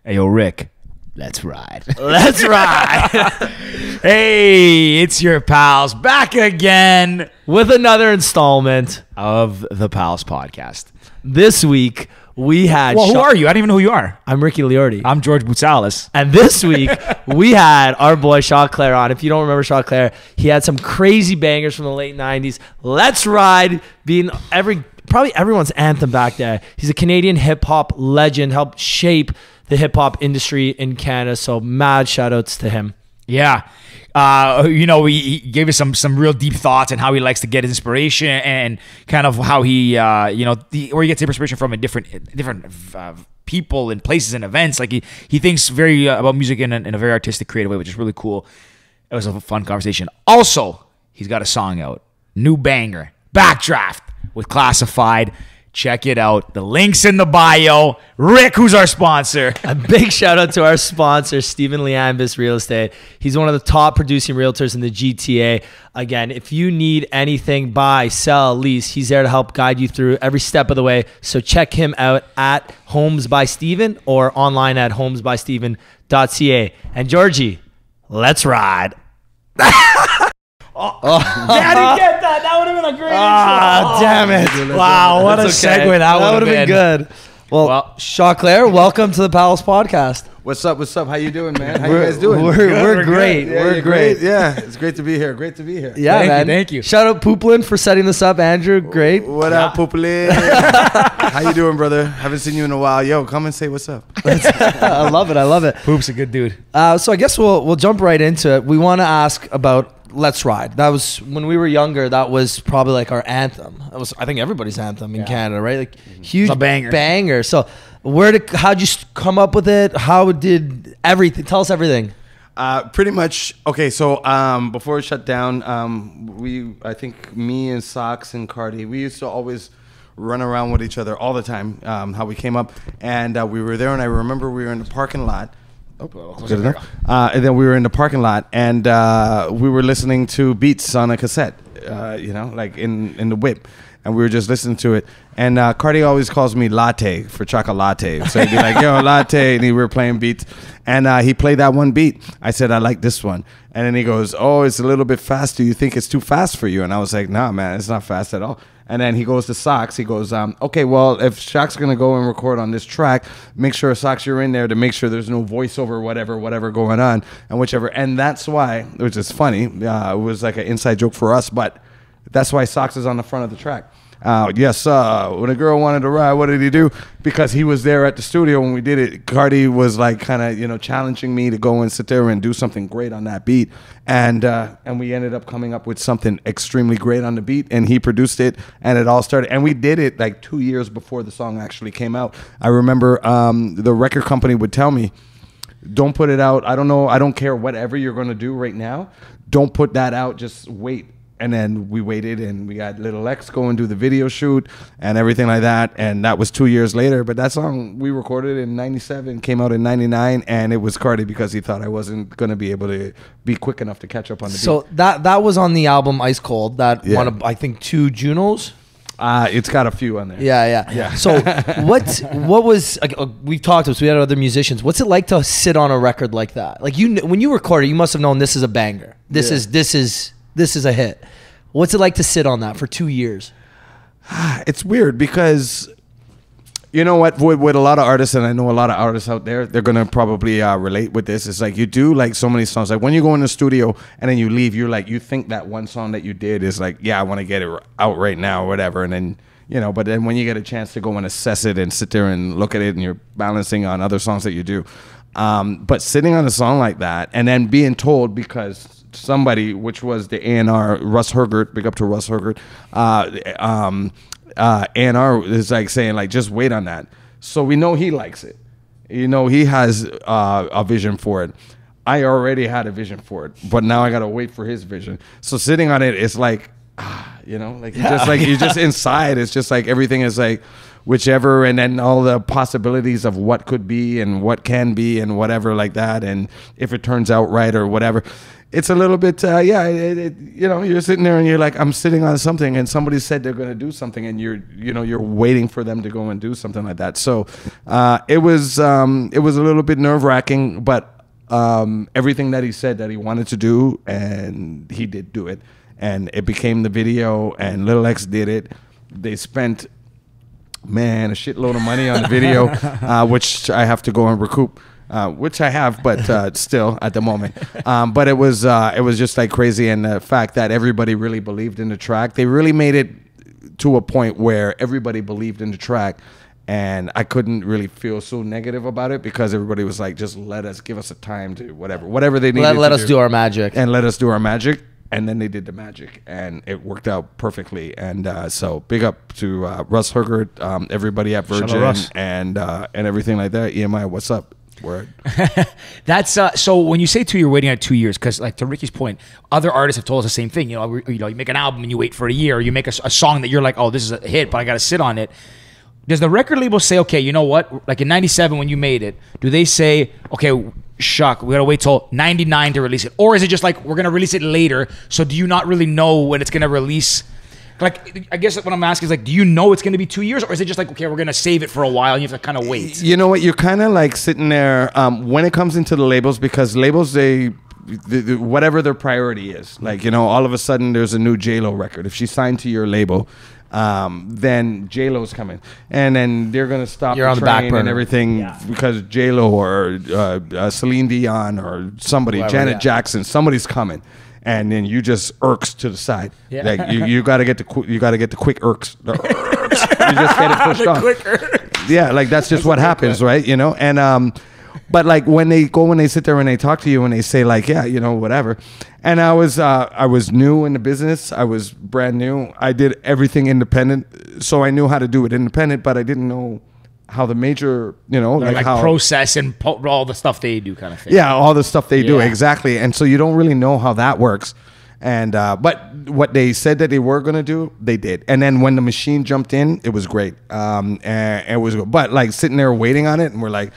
Hey, yo, Rick, let's ride. Let's ride. Hey, it's your pals back again With another installment. of the Pals Podcast. This week, we had... Well, who are you? I don't even know who you are. I'm Ricky Liordi. I'm George Boutsalis. And this week, we had our boy Choclair on. If you don't remember Choclair, he had some crazy bangers from the late 90s. Let's Ride being probably everyone's anthem back there. He's a Canadian hip-hop legend, helped shape the hip-hop industry in Canada. So mad shout-outs to him. Yeah. He gave us some real deep thoughts on how he likes to get his inspiration and kind of how he, where he gets inspiration from in different people and places and events. Like he thinks very about music in a very artistic, creative way, which is really cool. It was a fun conversation. Also, he's got a song out, new banger, Backdraft with Classified. Check it out. The link's in the bio. Rick, who's our sponsor? A big shout out to our sponsor, Stephen Liambis Real Estate. He's one of the top producing realtors in the GTA. Again, if you need anything, buy, sell, lease, he's there to help guide you through every step of the way. So check him out at Homes by Stephen or online at homesbystephen.ca. And Georgie, let's ride. I didn't get that. That would have been a great intro. Damn it. Wow, what a segue that would have been. Good. Well, Choclair, welcome to the Palace Podcast. What's up? What's up? How you doing, man? How you guys doing? We're great. Yeah, We're you're great. Yeah, it's great to be here. Great to be here. Yeah, Thank you. Shout out Poole for setting this up. Andrew, great. What up, Poole? How you doing, brother? Haven't seen you in a while. Yo, come and say what's up. I love it. Poop's a good dude. So I guess we'll jump right into it. We want to ask about Let's Ride. That was when we were younger. That was probably like our anthem. That was, I think, everybody's anthem in Canada, right? Like huge It's a banger. So how'd you come up with it? How did everything? Tell us everything. Pretty much. Okay, so before it shut down, I think me and Socks and Cardi, we used to always run around with each other all the time. How we came up, and we were there, and I remember we were in the parking lot. And then we were in the parking lot, and we were listening to beats on a cassette, like in the whip, and we were just listening to it. And Cardi always calls me Latte for chocolate latte, so he'd be like, "Yo, Latte," and we were playing beats, and he played that one beat. I said, "I like this one," and then he goes, "Oh, it's a little bit fast. Do you think it's too fast for you?" And I was like, "Nah, man, it's not fast at all." And then he goes to Socks. He goes, okay, well, if Shaq's going to go and record on this track, make sure, Socks, you're in there to make sure there's no voiceover, whatever going on, and whichever. And that's why, which is funny, it was like an inside joke for us, but that's why Socks is on the front of the track. Yes, when a girl wanted to ride, what did he do? Because he was there at the studio when we did it. Cardi was like kind of, challenging me to go and sit there and do something great on that beat. And we ended up coming up with something extremely great on the beat, and he produced it, and it all started. And we did it like 2 years before the song actually came out. I remember the record company would tell me, don't put it out. I don't care whatever you're going to do right now. Don't put that out. Just wait. And then we waited, and we got Little X go and do the video shoot and everything like that. And that was 2 years later. But that song we recorded in 97, came out in 99, and it was Cardi because he thought I wasn't going to be able to be quick enough to catch up on the beat. So that was on the album Ice Cold. That one of, I think, 2 Junos. It's got a few on there. Yeah. So what was, we've talked to us, we had other musicians. What's it like to sit on a record like that? Like when you recorded, you must have known this is a banger. This is a hit. What's it like to sit on that for 2 years? It's weird because, you know what, with a lot of artists, and I know a lot of artists out there, they're going to probably relate with this. It's like you do like so many songs. Like when you go in the studio and then you leave, you're like, you think that one song that you did is like, yeah, I want to get it out right now or whatever. And then, but then when you get a chance to go and assess it and sit there and look at it, and you're balancing on other songs that you do. But sitting on a song like that and then being told, because somebody, which was the A&R, Russ Hergert, big up to Russ Hergert, A&R is like saying, like, just wait on that. So we know he likes it. He has a vision for it. I already had a vision for it, but now I got to wait for his vision. So sitting on it, it's like, you're just inside. It's just like everything is like whichever, and then all the possibilities of what could be and what can be and whatever like that. And if it turns out right or whatever. it's a little bit, yeah. You know, you're sitting there and you're like, I'm sitting on something, and somebody said they're going to do something, and you're waiting for them to go and do something like that. So it was a little bit nerve wracking, but everything that he said that he wanted to do, and he did do it, and it became the video, and Lil X did it. They spent, man, a shitload of money on the video, which I have to go and recoup. Which I have, but still at the moment. But it was just like crazy, and the fact that everybody really believed in the track, they really made it to a point where everybody believed in the track, and I couldn't really feel so negative about it because everybody was like, just give us a time to whatever they needed. Let us do our magic, and let us do our magic. And then they did the magic, and it worked out perfectly. And so big up to Russ Hergert, everybody at Virgin, and everything like that. EMI, what's up? Word. That's so when you say 2 year waiting at 2 years, because like to Ricky's point, other artists have told us the same thing. You make an album and you wait for a year, or you make a song that you're like, oh, this is a hit, but I got to sit on it. Does the record label say, okay, you know what, like in 97 when you made it, do they say, okay, Shock, we gotta wait till 99 to release it, or is it just like we're gonna release it later? So do you not really know when it's gonna release? Like, I guess what I'm asking is like, do you know it's going to be 2 years, or is it just like, okay, we're going to save it for a while and you have to kind of wait? You know what? You're kind of like sitting there when it comes into the labels, because labels, whatever their priority is. Like, you know, all of a sudden there's a new J-Lo record. If she's signed to your label, then J-Lo's coming. And then they're going to stop You're on the back burner and everything because J-Lo or Celine Dion or somebody, Whoever, Janet Jackson, somebody's coming. And then you just irks to the side. Yeah. Like you got to get the quick irks. The irks. You just get it pushed off. Yeah, like that's just what happens, right? You know, and but like when they sit there and they talk to you and they say like, yeah, you know, whatever. And I was new in the business. I was brand new. I did everything independent, so I knew how to do it independent, but I didn't know how the major, you know, like how process and all the stuff they do kind of thing. Yeah, all the stuff they do, exactly. And so you don't really know how that works. And but what they said that they were going to do, they did. And then when the machine jumped in, it was great. And it was good. But like sitting there waiting on it, and we're like,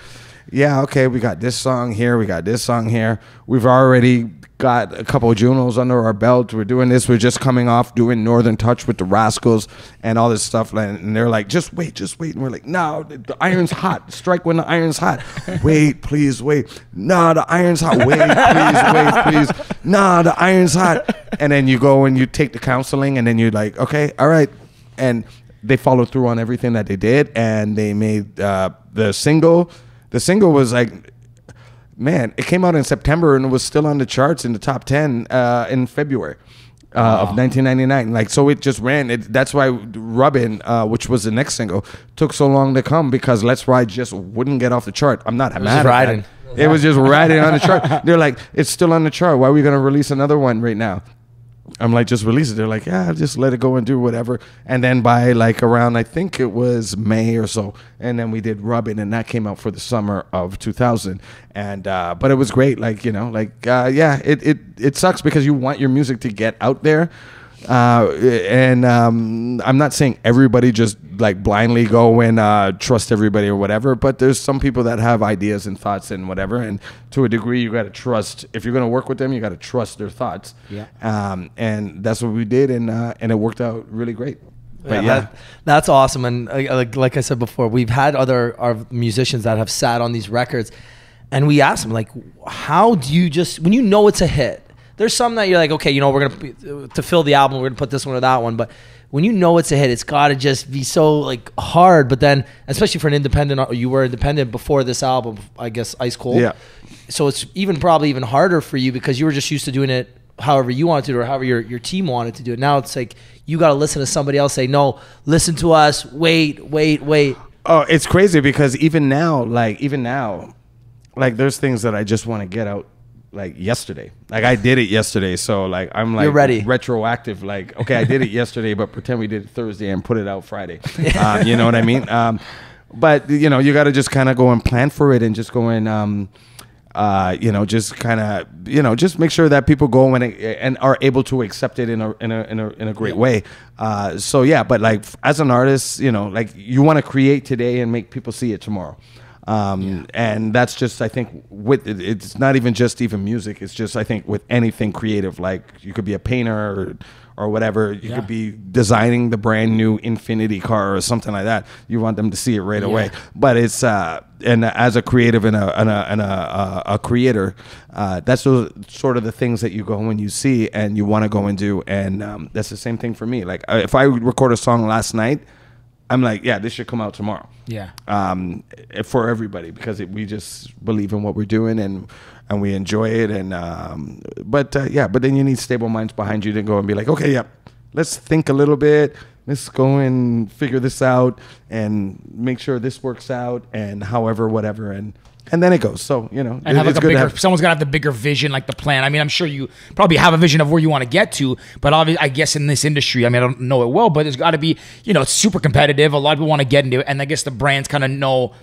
yeah, okay, we got this song here, we got this song here. We've already got a couple of Junos under our belt. We're doing this. We're just coming off doing Northern Touch with the Rascals and all this stuff. And they're like, just wait. And we're like, no, the iron's hot. Strike when the iron's hot. Wait, please, wait. No, the iron's hot. Wait, please. No, the iron's hot. And then you go and you take the counseling, and then you're like, okay, all right. And they followed through on everything that they did, and they made the single. The single was like, man, it came out in September and it was still on the charts in the top 10 in February of 1999. Like, so it just ran. That's why Rubbin', which was the next single, took so long to come, because Let's Ride just wouldn't get off the chart. I'm not mad at that. It was just riding on the chart. They're like, it's still on the chart. Why are we going to release another one right now? I'm like, just release it. They're like, yeah, just let it go and do whatever. And then by like around, I think it was May or so, and then we did Rubbin', and that came out for the summer of 2000. And but it was great. Like, you know, like yeah, it sucks because you want your music to get out there. And I'm not saying everybody just like blindly go and trust everybody or whatever, but there's some people that have ideas and thoughts and whatever, and to a degree you got to trust. If you're going to work with them, you got to trust their thoughts. And that's what we did, and it worked out really great. But that's awesome. And like I said before, we've had our musicians that have sat on these records, and we asked them, like, how do you just, when you know it's a hit, there's some that you're like, okay, you know, we're going to fill the album, we're going to put this one or that one. But when you know it's a hit, it's got to just be so like hard. But then, especially for an independent, you were independent before this album, I guess, Ice Cold. Yeah. So it's probably even harder for you because you were just used to doing it however you wanted to do, or however your team wanted to do it. Now it's like you got to listen to somebody else say, no, listen to us, wait. Oh, it's crazy because even now, like there's things that I just want to get out. Like yesterday, like I did it yesterday, so like I'm like, you're ready. Retroactive, like, okay, I did it yesterday, but pretend we did it Thursday and put it out Friday. You know what I mean? But you know, you got to just kind of go and plan for it, and just go and you know, just kind of, you know, just make sure that people go and are able to accept it in a great way. So yeah, but like as an artist, you know, like you want to create today and make people see it tomorrow. And that's just, I think, it's not even just even music. It's just, I think, with anything creative, like you could be a painter or whatever. You could be designing the brand new Infinity car or something like that. You want them to see it right away. But it's and as a creative and a creator, that's sort of the things that you go and you see and you want to go and do. And that's the same thing for me. Like if I record a song last night, I'm like, yeah, this should come out tomorrow. Yeah. For everybody, because we just believe in what we're doing and we enjoy it. And but then you need stable minds behind you to go and be like, okay, yeah, let's think a little bit. Let's go and figure this out and make sure this works out and however, whatever. And then it goes. So, you know, and have like a bigger, someone's got to have the bigger vision, like the plan. I mean, I'm sure you probably have a vision of where you want to get to, but obviously, I guess in this industry, I mean, I don't know it well, but there's got to be, you know, it's super competitive. A lot of people want to get into it. And I guess the brands kind of know,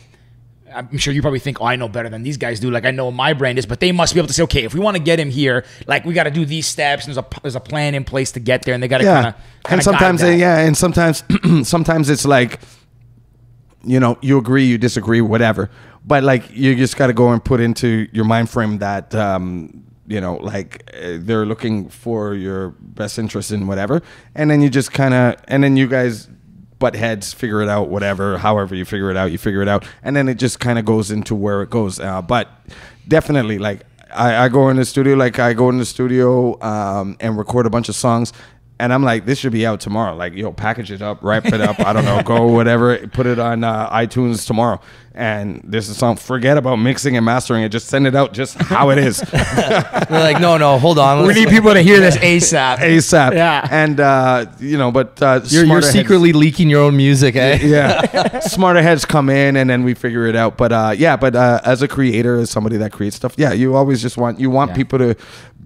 I'm sure you probably think, oh, I know better than these guys do. Like I know what my brand is, but they must be able to say, okay, if we want to get him here, like we got to do these steps. And there's a plan in place to get there, and they got to kind of. And sometimes, and sometimes it's like, you know, you agree, you disagree, whatever. But like you just got to go and put into your mind frame that you know, like they're looking for your best interest in whatever, and then you just kind of, and then you guys butt heads, figure it out, whatever, however you figure it out, and then it just kind of goes into where it goes. But definitely, like I go in the studio, and record a bunch of songs. And I'm like, this should be out tomorrow. Like, yo, package it up, wrap it up. I don't know, go whatever, put it on iTunes tomorrow. And this is something. Forget about mixing and mastering it. Just send it out just how it is. They're like, no, hold on. We need people to hear this ASAP. ASAP. Yeah. And you know, but you're secretly leaking your own music, eh? Yeah. Smarter heads come in, and then we figure it out. But as a creator, as somebody that creates stuff, you always just want people to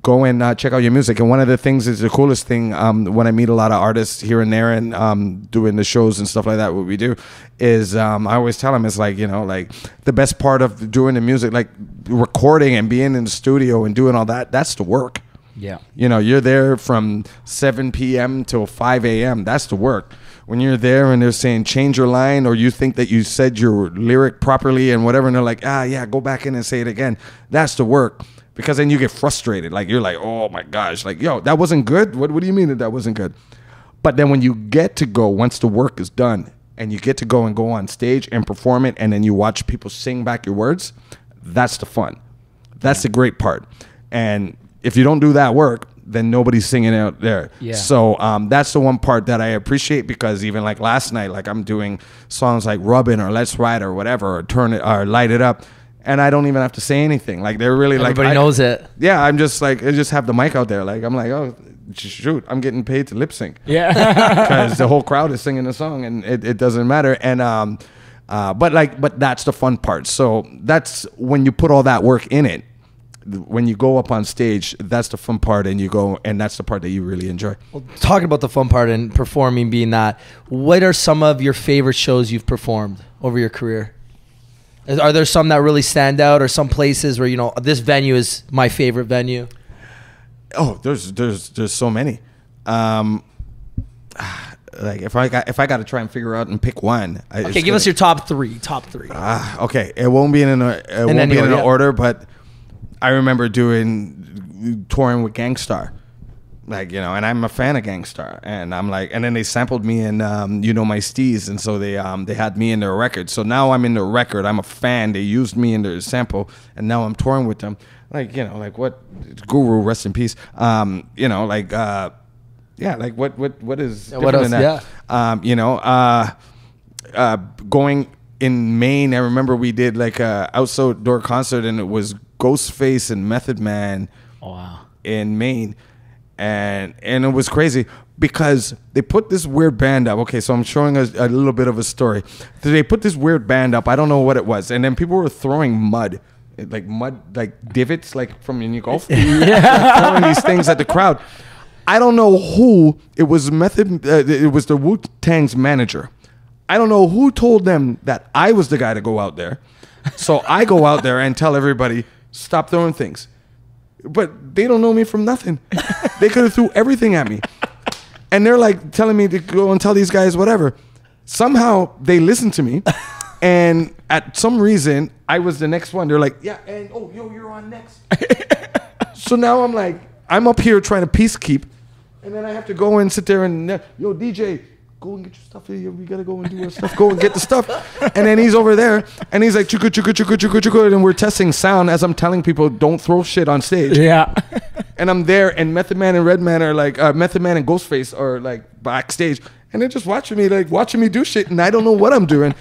go and check out your music. And one of the things is the coolest thing when I meet a lot of artists here and there and doing the shows and stuff like that, what we do is I always tell them, it's like, you know, like the best part of doing the music, like recording and being in the studio and doing all that, that's the work. Yeah. You know, you're there from 7 p.m. till 5 a.m. That's the work. When you're there and they're saying change your line, or you think that you said your lyric properly and whatever, and they're like, go back in and say it again. That's the work. Because then you get frustrated. Like, you're like, oh my gosh, like, yo, that wasn't good? What do you mean that wasn't good? But then when you get to go, once the work is done, and you get to go on stage and perform it, and then you watch people sing back your words, that's the fun. That's the great part. And if you don't do that work, then nobody's singing out there. Yeah. So that's the one part that I appreciate, because even like last night, like I'm doing songs like Rubbin' or Let's Ride or whatever, or Turn It or Light It Up. And I don't even have to say anything. Like they're really everybody knows it. Yeah, I'm just like, I just have the mic out there. Like I'm like, oh shoot, I'm getting paid to lip sync. Yeah, because the whole crowd is singing the song, and it doesn't matter. And but that's the fun part. So that's when you put all that work in it. When you go up on stage, that's the fun part, and you go, and that's the part that you really enjoy. Well, talking about the fun part and performing being that, what are some of your favorite shows you've performed over your career? Are there some that really stand out, or some places where, you know, this venue is my favorite venue? Oh, there's so many. Like if I got to try and figure out and pick one. Okay, give us your top three. Okay, it won't be in an order, but I remember touring with Gangstar. Like, you know, and I'm a fan of Gangstar, and I'm like, and then they sampled me in You Know My Steez, and so they had me in their record. So now I'm in their record. I'm a fan. They used me in their sample, and now I'm touring with them. Like, you know, like what Guru, rest in peace. You know, like like what is different what else? than that? Yeah. You know, going in Maine, I remember we did like a outdoor concert, and it was Ghostface and Method Man. Oh, wow. In Maine. And it was crazy because they put this weird band up. Okay, so I'm showing a little bit of a story. So they put this weird band up. I don't know what it was. And then people were throwing mud, like divots, like from in your golf. Yeah. Throwing these things at the crowd. I don't know who. It was it was the Wu-Tang's manager. I don't know who told them that I was the guy to go out there. So I go out there and tell everybody, stop throwing things. But they don't know me from nothing. They could have threw everything at me. And they're like telling me to go and tell these guys whatever. Somehow they listened to me, and at some reason, I was the next one. They're like, yeah, and oh, yo, you're on next. So now I'm like, I'm up here trying to peacekeep, and then I have to go and sit there and, yo, DJ, go and get your stuff here. We gotta go and do our stuff. Go and get the stuff. And then he's over there, and he's like, chuku, chuku, chuku, chuku, chuku, and we're testing sound as I'm telling people, don't throw shit on stage. Yeah. And I'm there, and Method Man and Redman are like, Method Man and Ghostface are like backstage, and they're just watching me do shit, and I don't know what I'm doing.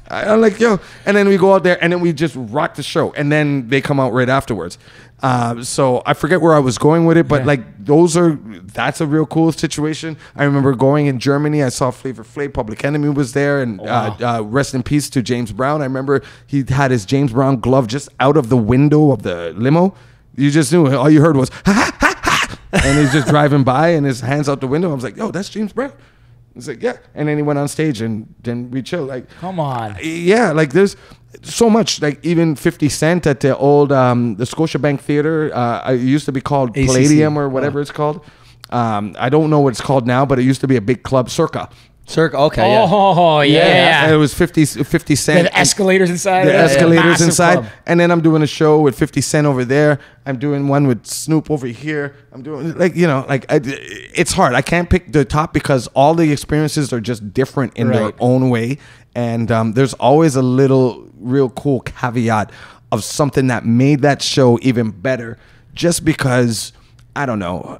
I'm like, yo, and then we go out there, and then we just rock the show, and then they come out right afterwards. So I forget where I was going with it, but like that's a real cool situation. I remember going in Germany. I saw Flavor Flav, Public Enemy was there, and rest in peace to James Brown. I remember he had his James Brown glove just out of the window of the limo. You just knew, all you heard was ha ha ha ha, and he's just driving by and his hands out the window. I was like, yo, that's James Brown. He's like, yeah. And then he went on stage, and then we chill. Like, come on. Yeah, like there's so much. Like even 50 Cent at the old the Scotiabank Theater. It used to be called ACC. Palladium or whatever it's called. I don't know what it's called now, but it used to be a big club, Circa. Circa, okay, yeah. Oh, yeah. And it was 50 Cent. The escalators inside. The escalators Massive inside. club. And then I'm doing a show with 50 Cent over there. I'm doing one with Snoop over here. I'm doing, like, you know, like, it's hard. I can't pick the top because all the experiences are just different in their own way. And there's always a little real cool caveat of something that made that show even better just because, I don't know,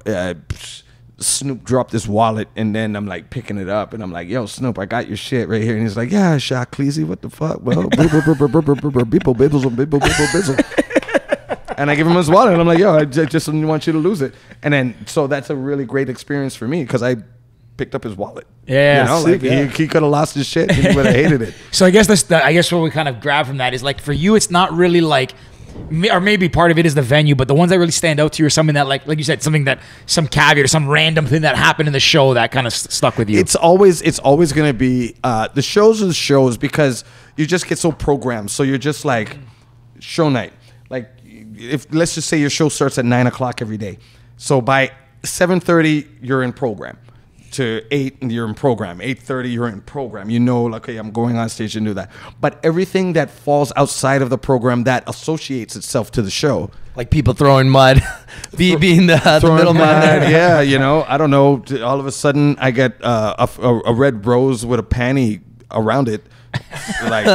Snoop dropped his wallet, and then I'm like picking it up, and I'm like, yo, Snoop, I got your shit right here. And he's like, yeah, Shaq Cleasy, what the fuck? Well, and I give him his wallet, and I'm like, yo, I just didn't want you to lose it. And then, so that's a really great experience for me because I picked up his wallet. Yeah, you know, like he could have lost his shit, and he would have hated it. So I guess I guess what we kind of grab from that is like for you, it's not really like, or maybe part of it is the venue, but the ones that really stand out to you are something that, like you said, something that some caveat or some random thing that happened in the show that kind of stuck with you. It's always going to be the shows are the shows because you just get so programmed. So you're just like show night. Like if let's just say your show starts at 9 o'clock every day, so by 7:30 you're in program. To 8 and you're in program. 8:30 you're in program. You know, like, okay, I'm going on stage and do that. But everything that falls outside of the program that associates itself to the show, like people throwing mud, being the middleman. Yeah, you know, I don't know. All of a sudden, I get a red rose with a panty around it. Like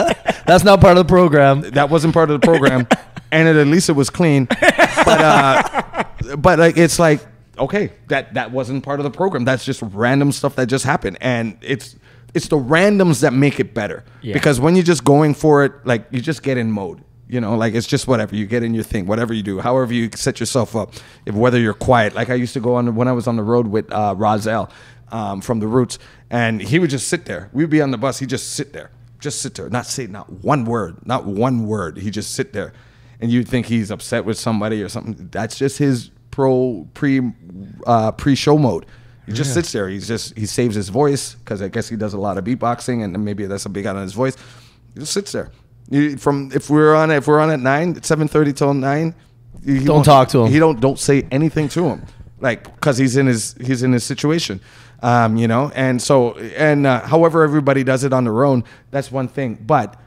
that's not part of the program. That wasn't part of the program, and at least it was clean. But like it's like. Okay, that wasn't part of the program. That's just random stuff that just happened, and it's the randoms that make it better. Yeah. Because when you're just going for it, like you just get in mode. You know, like it's just whatever you get in your thing, whatever you do, however you set yourself up. Whether you're quiet, like I used to go on when I was on the road with Rozelle from the Roots, and he would just sit there. We'd be on the bus, he'd just sit there, not say not one word. He just sit there, and you'd think he's upset with somebody or something. That's just his pre-show mode. He just sits there. He saves his voice because I guess he does a lot of beatboxing, and maybe that's a big out on his voice. He just sits there. If we're on at 9, 7:30 till 9, don't talk to him. He don't say anything to him, like because he's in his situation, you know. And so however everybody does it on their own, that's one thing. But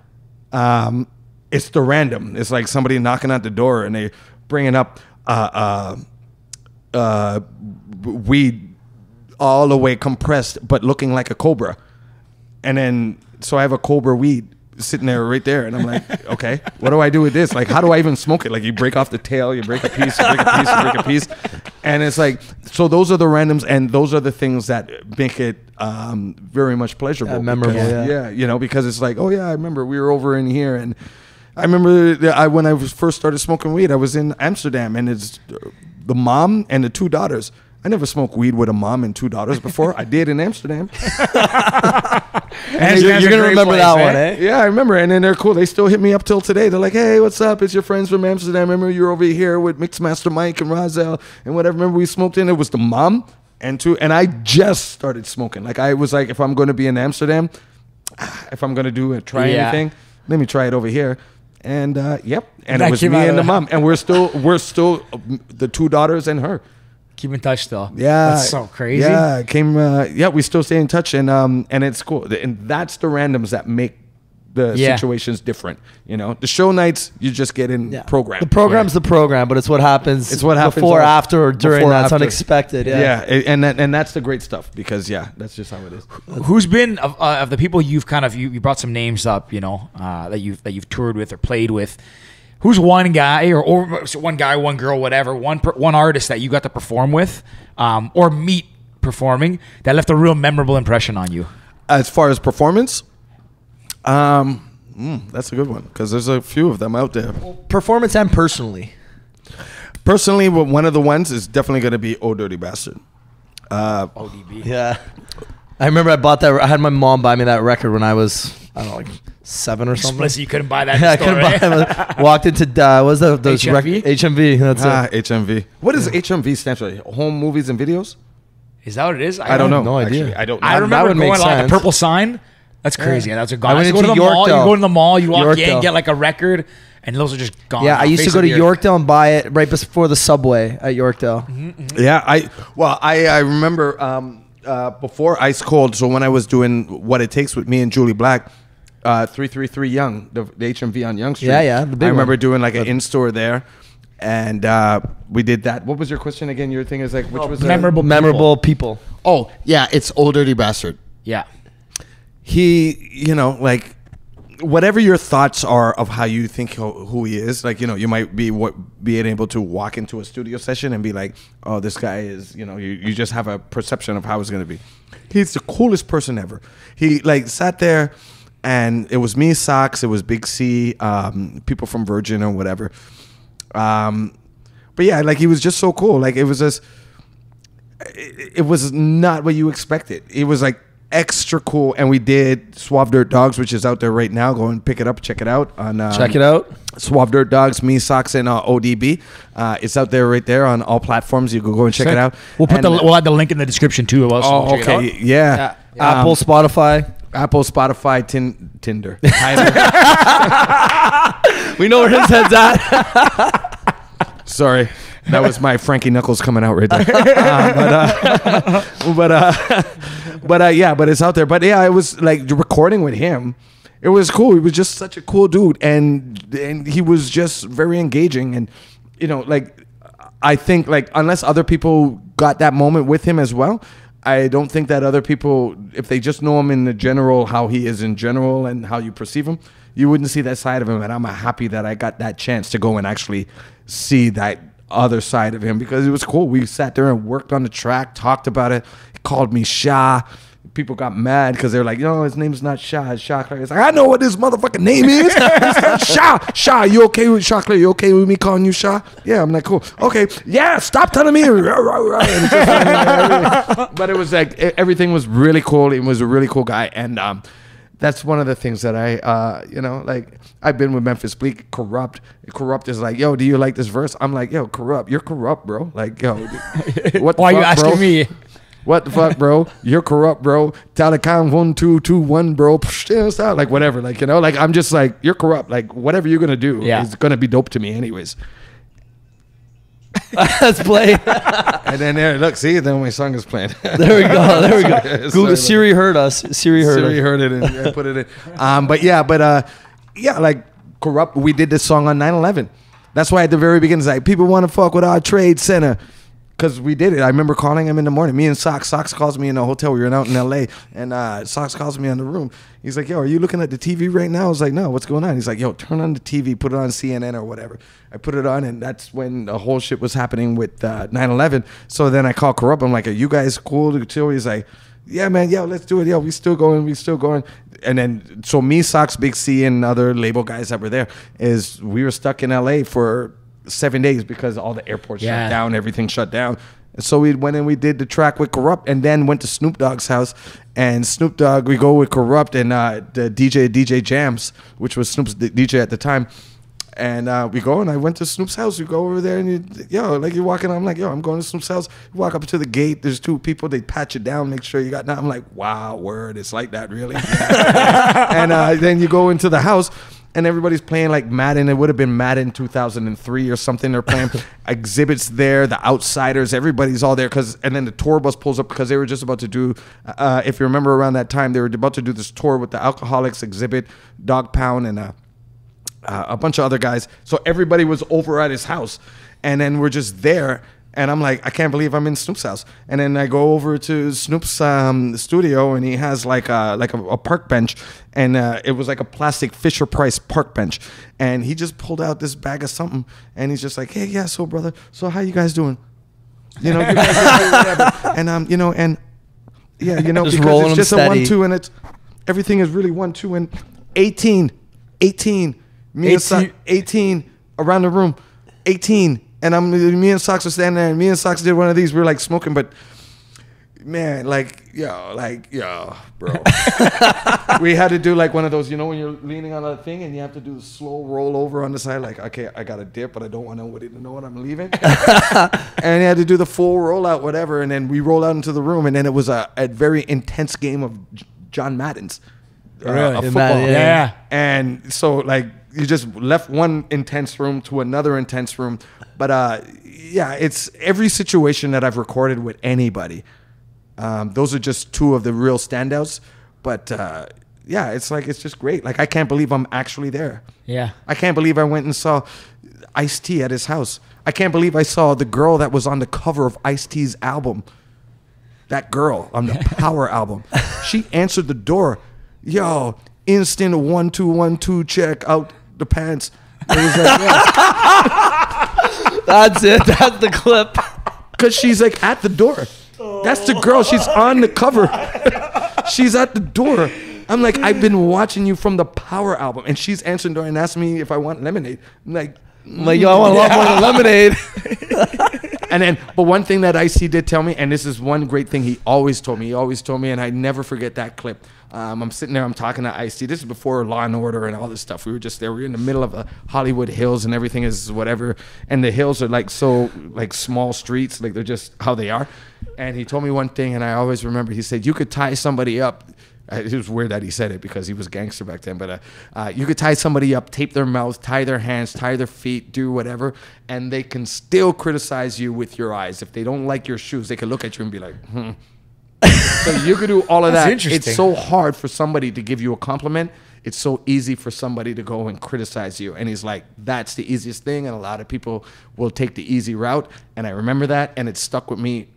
it's the random. It's like somebody knocking at the door and they bringing up weed all the way compressed but looking like a cobra, and then so I have a cobra weed sitting there right there, and I'm like, okay, what do I do with this? Like, how do I even smoke it? Like, you break off the tail, you break a piece, you break a piece, you break a piece, and it's like, so those are the randoms, and those are the things that make it very much pleasurable, memorable. Because, yeah, you know, because it's like, oh yeah, I remember we were over in here, and I remember when I first started smoking weed, I was in Amsterdam, and it's the mom and the 2 daughters. I never smoked weed with a mom and 2 daughters before. I did in Amsterdam. And you're going to remember that one, eh? Yeah, I remember. And then they're cool. They still hit me up till today. They're like, hey, what's up? It's your friends from Amsterdam. Remember you're over here with Mixmaster Mike and Rozelle and whatever. Remember we smoked in? It was the mom and 2. And I just started smoking. Like, I was like, if I'm going to be in Amsterdam, if I'm going to try anything, let me try it over here. And yep, and it was me and the mom, and we're still the 2 daughters and her. Keep in touch though. Yeah, that's so crazy. Yeah, we still stay in touch, and it's cool, and that's the randoms that make the Yeah. situation's different. You know, the show nights you just get in program. The program's the program, but it's what happens. It's what happens before, all- after, or during. before, That's after. unexpected. Yeah. and that's the great stuff because that's just how it is. Who's been of the people you've kind of you brought some names up, you know, that you've toured with or played with. Who's one guy or one guy, one girl, whatever, one artist that you got to perform with or meet performing that left a real memorable impression on you? As far as performance, that's a good one because there's a few of them out there. Performance and personally. Personally, one of the ones is definitely going to be "Oh Dirty Bastard." ODB. Yeah. I remember I bought that. I had my mom buy me that record when I was, I don't know, like 7 or something. Explicit, you couldn't buy that. Yeah, I in the store, couldn't right? buy it. Walked into those HMV? HMV. That's it. HMV. What does HMV stand for? Home Movies and Videos? Is that what it is? I don't know. no idea. Actually. I don't. I know. remember would make going like the sense. purple sign. That's crazy. Yeah. That's a I gone. went I used to go to into the mall. You Yorkdale. go to the mall. You walk in, Yorkdale. get like a record, and those are just gone. Yeah, off I used to face go of to the earth. Yorkdale and buy it right before the subway at Yorkdale. Yeah, I remember before Ice Cold. So when I was doing What It Takes with me and Julie Black, 333 Young, the HMV on Young Street. Yeah, the big I remember one. doing like an in store there, and we did that. What was your question again? Your thing is like which was Memorable people. Oh, yeah, it's Old Dirty Bastard. Yeah. he, you know, like whatever your thoughts are of how you think who he is, like, you know, you might be being able to walk into a studio session and be like, oh, this guy is, you know, you just have a perception of how it's going to be. He's the coolest person ever. He like sat there and it was me, Socks, it was Big C, people from Virgin or whatever. But yeah, like he was just so cool. Like it was just, it was not what you expected. It was like extra cool. And we did Suave Dirt Dogs, which is out there right now. Go and pick it up, check it out on Check it out. Suave Dirt Dogs, me, Socks, and ODB. It's out there right there on all platforms. You can go and check it out. We'll And- we'll add the link in the description too. Also, Oh, check it out. okay, yeah. Apple, Spotify. Apple, Spotify, Tinder. We know where his head's at. Sorry, that was my Frankie Knuckles coming out right there. But it's out there. But yeah, it was like recording with him. It was cool. He was just such a cool dude, and he was just very engaging. And you know, like I think like unless other people got that moment with him as well, I don't think that other people, if they just know him in the general, how he is in general and how you perceive him, you wouldn't see that side of him. And I'm happy that I got that chance to go and actually see that other side of him because it was cool. We sat there and worked on the track, talked about it. He called me Shah. People got mad because they're like, no, his name's not Shah, it's Choclair. It's like, I know what this motherfucking name is. It's not Shah. Shah, you okay with Choclair? You okay with me calling you Shah? Yeah, I'm like, cool. Okay, yeah, stop telling me. And it's just like, but it was like, everything was really cool. He was a really cool guy. And that's one of the things that I, you know, like, I've been with Memphis Bleak, Corrupt. Corrupt is like, yo, do you like this verse? I'm like, yo, Corrupt, you're corrupt, bro. Like, yo, what the Why are you fuck, asking bro? me? What the fuck, bro? You're corrupt, bro. Telecom 1221, bro. Stop. Like whatever. Like, you know, like I'm just like, you're corrupt. Like whatever you're gonna do is gonna be dope to me anyways. Let's play. And then there, look, see, then my song is playing. There we go. There we go. Google, Sorry, Siri heard us. Siri heard it. and put it in. Yeah, like Corrupt, we did this song on 9/11. That's why at the very beginning it's like people want to fuck with our trade center. Because we did it. I remember calling him in the morning. Me and Socks. Socks calls me in the hotel. We were out in L.A. And Socks calls me in the room. He's like, yo, are you looking at the TV right now? I was like, no, what's going on? He's like, yo, turn on the TV. Put it on CNN or whatever. I put it on, and that's when the whole shit was happening with 9/11. So then I call Corrupt. I'm like, are you guys cool to chill? He's like, yeah, man. Yo, let's do it. Yo, we still going. And then, so me, Socks, Big C, and other label guys that were there, we were stuck in L.A. for 7 days because all the airports shut down, everything shut down. And so we went and we did the track with Corrupt and then went to Snoop Dogg's house. And Snoop Dogg, we go with Corrupt and the DJ Jams, which was Snoop's DJ at the time. And we go and I went to Snoop's house. We go over there and you're walking. I'm like, yo, I'm going to Snoop's house. You walk up to the gate. There's two people. They pat you down, make sure you got nothing. I'm like, wow, word. It's like that, really? And then you go into the house. and everybody's playing like Madden. It would have been Madden 2003 or something. They're playing exhibits there, the Outsiders, everybody's all there. And then the tour bus pulls up because they were just about to do, if you remember around that time, they were about to do this tour with the Alcoholics exhibit, Dog Pound, and a bunch of other guys. So everybody was over at his house, and then we're just there. And I'm like, I can't believe I'm in Snoop's house. And then I go over to Snoop's studio, and he has like a park bench, and it was like a plastic Fisher-Price park bench. And he just pulled out this bag of something, and he's just like, hey, yeah, so brother, so how you guys doing? You know, you guys are doing whatever. And you know, and yeah, you know, Just because rolling it's just them a steady. 1-2, and it's everything is really 1-2, and 18, me and 18 around the room, 18. And me and Socks were standing there, and me and Socks did one of these. We were like smoking, but man, yo, bro. We had to do like one of those, you know, when you're leaning on a thing and you have to do the slow roll over on the side, like, okay, I got a dip, but I don't want nobody to know what I'm leaving. And you had to do the full rollout, whatever. And then we roll out into the room, and then it was a very intense game of John Madden's. Really? Football. Yeah. And so, like, you just left one intense room to another intense room. But, yeah, it's every situation that I've recorded with anybody. Those are just two of the real standouts. But, yeah, it's just great. Like, I can't believe I'm actually there. Yeah. I can't believe I went and saw Ice-T at his house. I can't believe I saw the girl that was on the cover of Ice-T's album. That girl on the Power album. She answered the door. Yo, instant 1-2-1-2 check out the pants. It was like, yeah. That's it. That's the clip. Because she's like at the door. That's the girl. She's on the cover. She's at the door. I'm like, I've been watching you from the Power album. And she's answering the door and asking me if I want lemonade. I'm like, Yo, I want a lot more than lemonade. And then, but one thing that Ice-T did tell me, and this is one great thing he always told me, and I never forget that clip. I'm sitting there, I'm talking to Ice-T. This is before Law and Order and all this stuff. We were just there. We were in the middle of the Hollywood Hills, and everything is whatever. And the hills are like so, like small streets, like they're just how they are. And he told me one thing, and I always remember. He said, you could tie somebody up. It was weird that he said it because he was gangster back then. But you could tie somebody up, tape their mouth, tie their hands, tie their feet, do whatever, and they can still criticize you with your eyes. If they don't like your shoes, they can look at you and be like, So you could do all of That's that. interesting. It's so hard for somebody to give you a compliment. It's so easy for somebody to go and criticize you. And he's like, that's the easiest thing. And a lot of people will take the easy route. And I remember that, and it stuck with me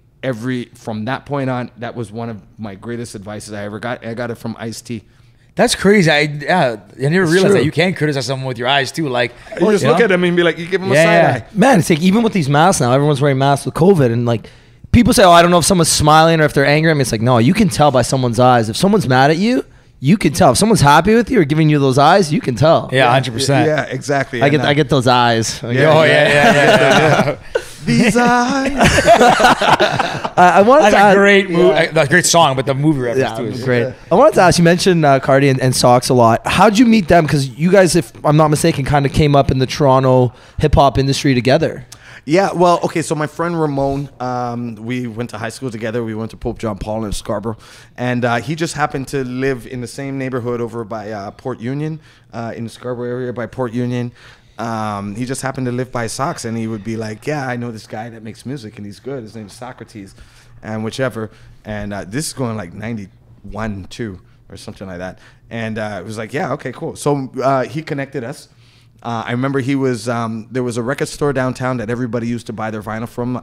from that point on. That was one of my greatest advices I ever got. I got it from Ice-T. That's crazy. I never realized true. that you can criticize someone with your eyes too. Like You just look at them and be like, you give them a side eye. Man, it's like even with these masks now, everyone's wearing masks with COVID, and like people say, oh, I don't know if someone's smiling or if they're angry. I mean, it's like, no, you can tell by someone's eyes. If someone's mad at you, you can tell. If someone's happy with you or giving you those eyes, you can tell. Yeah, 100%. Yeah, exactly. I get those eyes. Yeah. These eyes. I wanted That's to a add, great movie, a great song, but the movie reference yeah, too is great. I wanted to ask, you mentioned Cardi and Socks a lot. How'd you meet them? Because you guys, if I'm not mistaken, kind of came up in the Toronto hip hop industry together. Yeah, well, okay, so my friend Ramon, we went to high school together. We went to Pope John Paul in Scarborough. And he just happened to live in the same neighborhood over by Port Union, in the Scarborough area by Port Union. He just happened to live by Socks, and he would be like, yeah, I know this guy that makes music, and he's good. His name's Socrates, and whichever. And this is going like 91, 2, or something like that. And it was like, yeah, okay, cool. So he connected us. I remember he was, there was a record store downtown that everybody used to buy their vinyl from,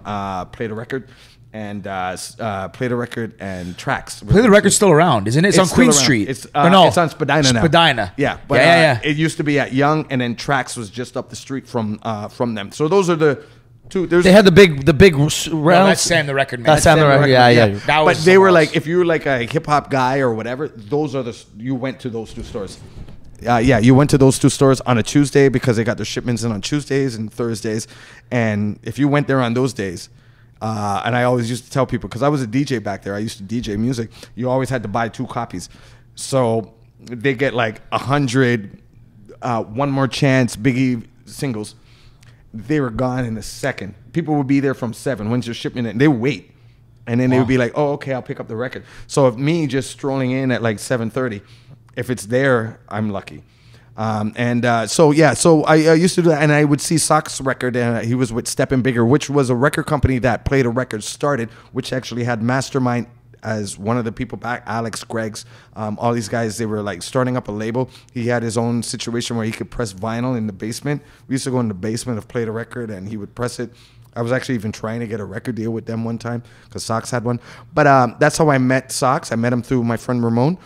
Play the Record, and Play the Record and Tracks. Play the Record's still around, isn't it? It's on still Queen around. Street. It's, Or no, it's on Spadina now. Spadina. Yeah, but yeah. it used to be at Young, and then Tracks was just up the street from them. So those are the two. They had the big rounds. No, that's Sam the Record Man. That's Sam the Record. Yeah. That But was they were somewhere like, else. if you were like a hip hop guy or whatever, those are you went to those two stores. Yeah, you went to those two stores on a Tuesday because they got their shipments in on Tuesdays and Thursdays. And if you went there on those days, and I always used to tell people, because I was a DJ back there, I used to DJ music, you always had to buy 2 copies. So they get like 100 One More Chance Biggie singles. They were gone in a second. People would be there from 7. When's your shipment? And they would wait. And then they would be like, oh, okay, I'll pick up the record. So if me just strolling in at like 7:30, if it's there, I'm lucky. So I used to do that, and I would see Socks record, and he was with Steppin' Bigger, which was a record company that Play the Record started, which actually had Mastermind as one of the people back, Alex, Greggs, all these guys. They were like starting up a label. He had his own situation where he could press vinyl in the basement. We used to go in the basement of Play the Record, and he would press it. I was actually even trying to get a record deal with them one time because Socks had one. But that's how I met Socks. I met him through my friend Ramon.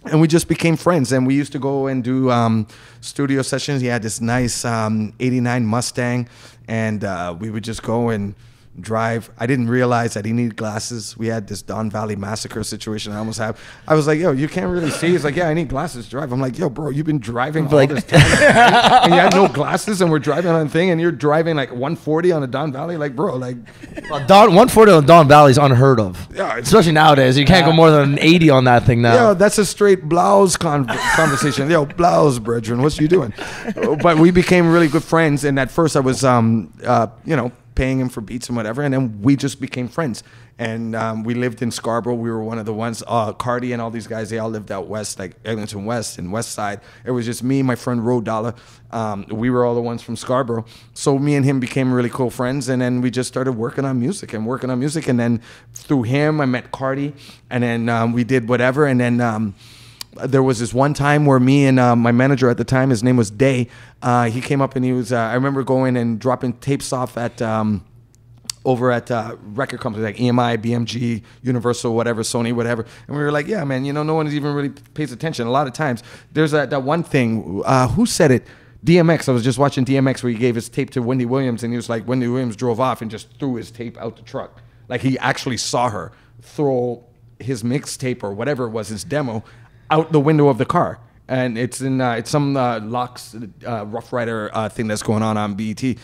And we just became friends, and we used to go and do studio sessions. He had this nice '89 Mustang, and we would just go and drive. I didn't realize that he needed glasses. We had this Don Valley Massacre situation I almost have. I was like, yo, you can't really see. He's like, yeah, I need glasses to drive. I'm like, yo, bro, you've been driving all this time. And you had no glasses, and we're driving on a thing, and you're driving like 140 on a Don Valley. Like, bro, like... Well, 140 on Don Valley is unheard of. Yeah, especially nowadays. You can't go more than 80 on that thing now. Yo, that's a straight blouse conversation. Yo, blouse, brethren, what you doing? But we became really good friends, and at first I was, paying him for beats and whatever, and then we just became friends. And we lived in Scarborough. We were one of the ones, Cardi and all these guys, they all lived out west, like Eglinton West and West Side. It was just me, my friend Ro Dollar. We were all the ones from Scarborough. So me and him became really cool friends, and then we just started working on music. And then through him, I met Cardi, and then we did whatever. And then there was this one time where me and my manager at the time, his name was Day, he came up and he was, I remember going and dropping tapes off at, over at record companies like EMI, BMG, Universal, whatever, Sony, whatever. And we were like, yeah, man, no one even really pays attention. A lot of times, there's that one thing, who said it? DMX. I was just watching DMX where he gave his tape to Wendy Williams, and he was like, Wendy Williams drove off and just threw his tape out the truck. Like, he actually saw her throw his mixtape or whatever it was, his demo, out the window of the car. And it's in it's some Locks Rough Rider thing that's going on BET.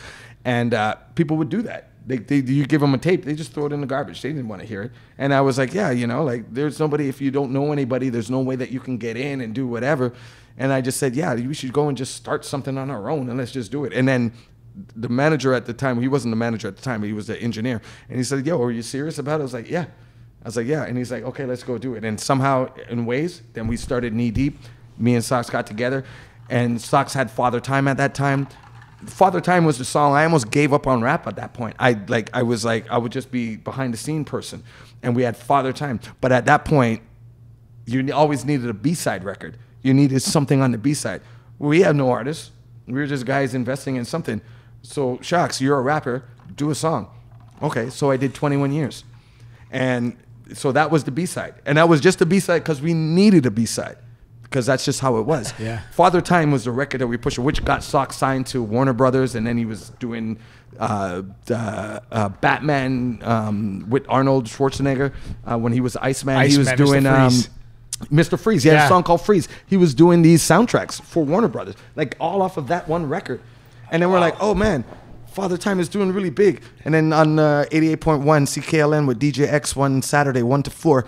And people would do that. You give them a tape, they just throw it in the garbage. They didn't want to hear it. And I was like, yeah, like there's nobody, if you don't know anybody, there's no way that you can get in and do whatever. And I just said, yeah, we should go and just start something on our own and let's just do it. And then the manager at the time, he wasn't the manager at the time, but he was the engineer. And he said, yo, are you serious about it? I was like, yeah. I was like, yeah. And he's like, okay, let's go do it. And somehow, in ways, then we started Knee Deep. Me and Socks got together. And Socks had Father Time at that time. Father Time was the song. I almost gave up on rap at that point. I would just be behind the scene person. And we had Father Time. But at that point, you always needed a B-side record. You needed something on the B-side. We had no artists. We were just guys investing in something. So, Shocks, you're a rapper. Do a song. Okay, so I did 21 years. And so that was the B-side. And that was just the B-side because we needed a B-side. Because that's just how it was. Yeah. Father Time was the record that we pushed, which got Socks signed to Warner Brothers, and then he was doing Batman with Arnold Schwarzenegger when he was Iceman. He was doing Mr. Freeze. He had a song called Freeze. He was doing these soundtracks for Warner Brothers, like all off of that one record. And then we're like, oh man, Father Time is doing really big. And then on 88.1 CKLN with DJ X one Saturday, 1 to 4,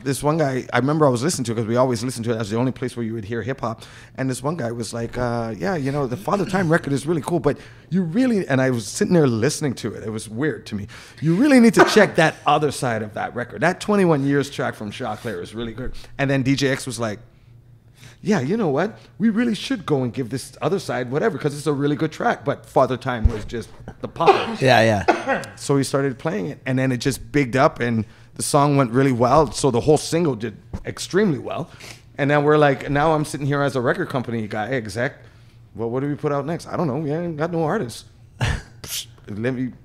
this one guy, I remember I was listening to it because we always listen to it as the only place where you would hear hip hop. And this one guy was like, yeah, the Father Time record is really cool, but you really, and I was sitting there listening to it. It was weird to me. You really need to check that other side of that record. That 21 Years track from Choclair is really good. And then DJ X was like, yeah, you know what? We really should go and give this other side whatever because it's a really good track. But Father Time was just the pop. Yeah. So he started playing it, and then it just bigged up, and the song went really well. So the whole single did extremely well. And then we're like, now I'm sitting here as a record company guy, exec. Well, what do we put out next? I don't know. We ain't got no artists.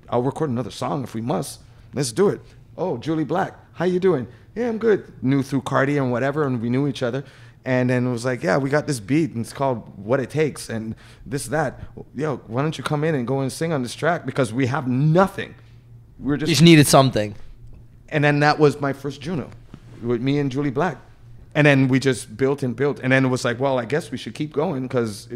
I'll record another song if we must. Let's do it. Oh, Julie Black, how you doing? Yeah, I'm good. Knew through Cardi and whatever, and we knew each other. And then it was like, yeah, we got this beat, and it's called What It Takes, and this, that. Yo, why don't you come in and go and sing on this track? Because we have nothing. We're just... You just needed something. And then that was my first Juno, with me and Julie Black. And then we just built and built. And then it was like, well, I guess we should keep going because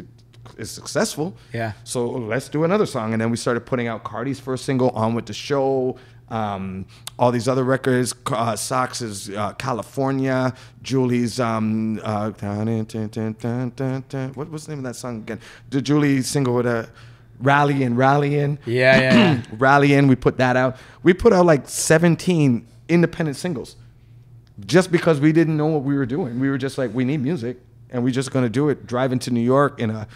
it's successful. Yeah. So let's do another song. And then we started putting out Cardi's first single, On With The Show, all these other records, Socks is California, Julie's what was the name of that song again? The Julie single with Rallyin'. Yeah. Rallyin', we put that out. We put out like 17 independent singles just because we didn't know what we were doing. We were just like, we need music. and we're just gonna do it. Drive into New York in a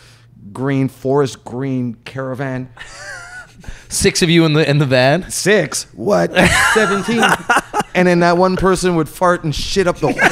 forest green caravan. 6 of you in the van. 6? What? 17. And then that one person would fart and shit up the whole car.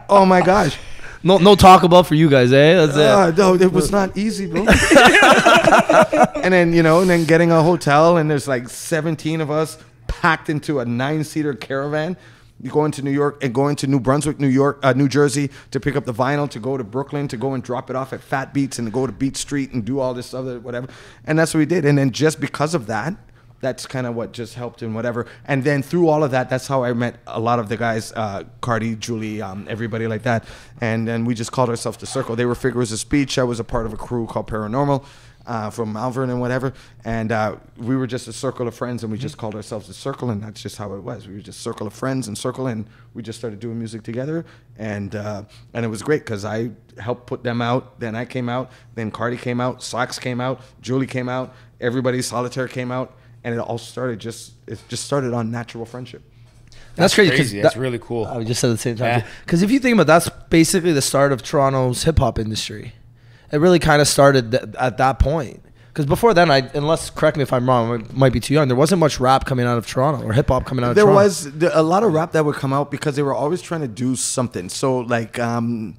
Oh my gosh. No Taco Bell for you guys, eh? That's it. No, it was not easy, bro. And then, and then getting a hotel, and there's like 17 of us packed into a 9-seater caravan. You go into New York and go into New Brunswick, New Jersey to pick up the vinyl, to go to Brooklyn, to go and drop it off at Fat Beats, and to go to Beat Street and do all this other whatever. And that's what we did. And then just because of that, that's kind of what just helped and whatever. And then through all of that, that's how I met a lot of the guys, Cardi, Julie, everybody like that. And then we just called ourselves The Circle. They were figures of speech. I was a part of a crew called Paranormal. From Malvern and whatever, and we were just a circle of friends, and we just called ourselves The Circle, and that's just how it was. We were just circle of friends and circle, and we just started doing music together, and it was great because I helped put them out. Then I came out, then Cardi came out, Socks came out, Julie came out, everybody Solitaire came out, and it all started it just started on natural friendship. That's crazy. Crazy. That's really cool. I just said at the same time. Yeah. Because if you think about it, that's basically the start of Toronto's hip hop industry. It really kind of started at that point. Because before then, unless, correct me if I'm wrong, I might be too young, there wasn't much rap coming out of Toronto or hip hop coming out of Toronto. There was a lot of rap that would come out because they were always trying to do something. So who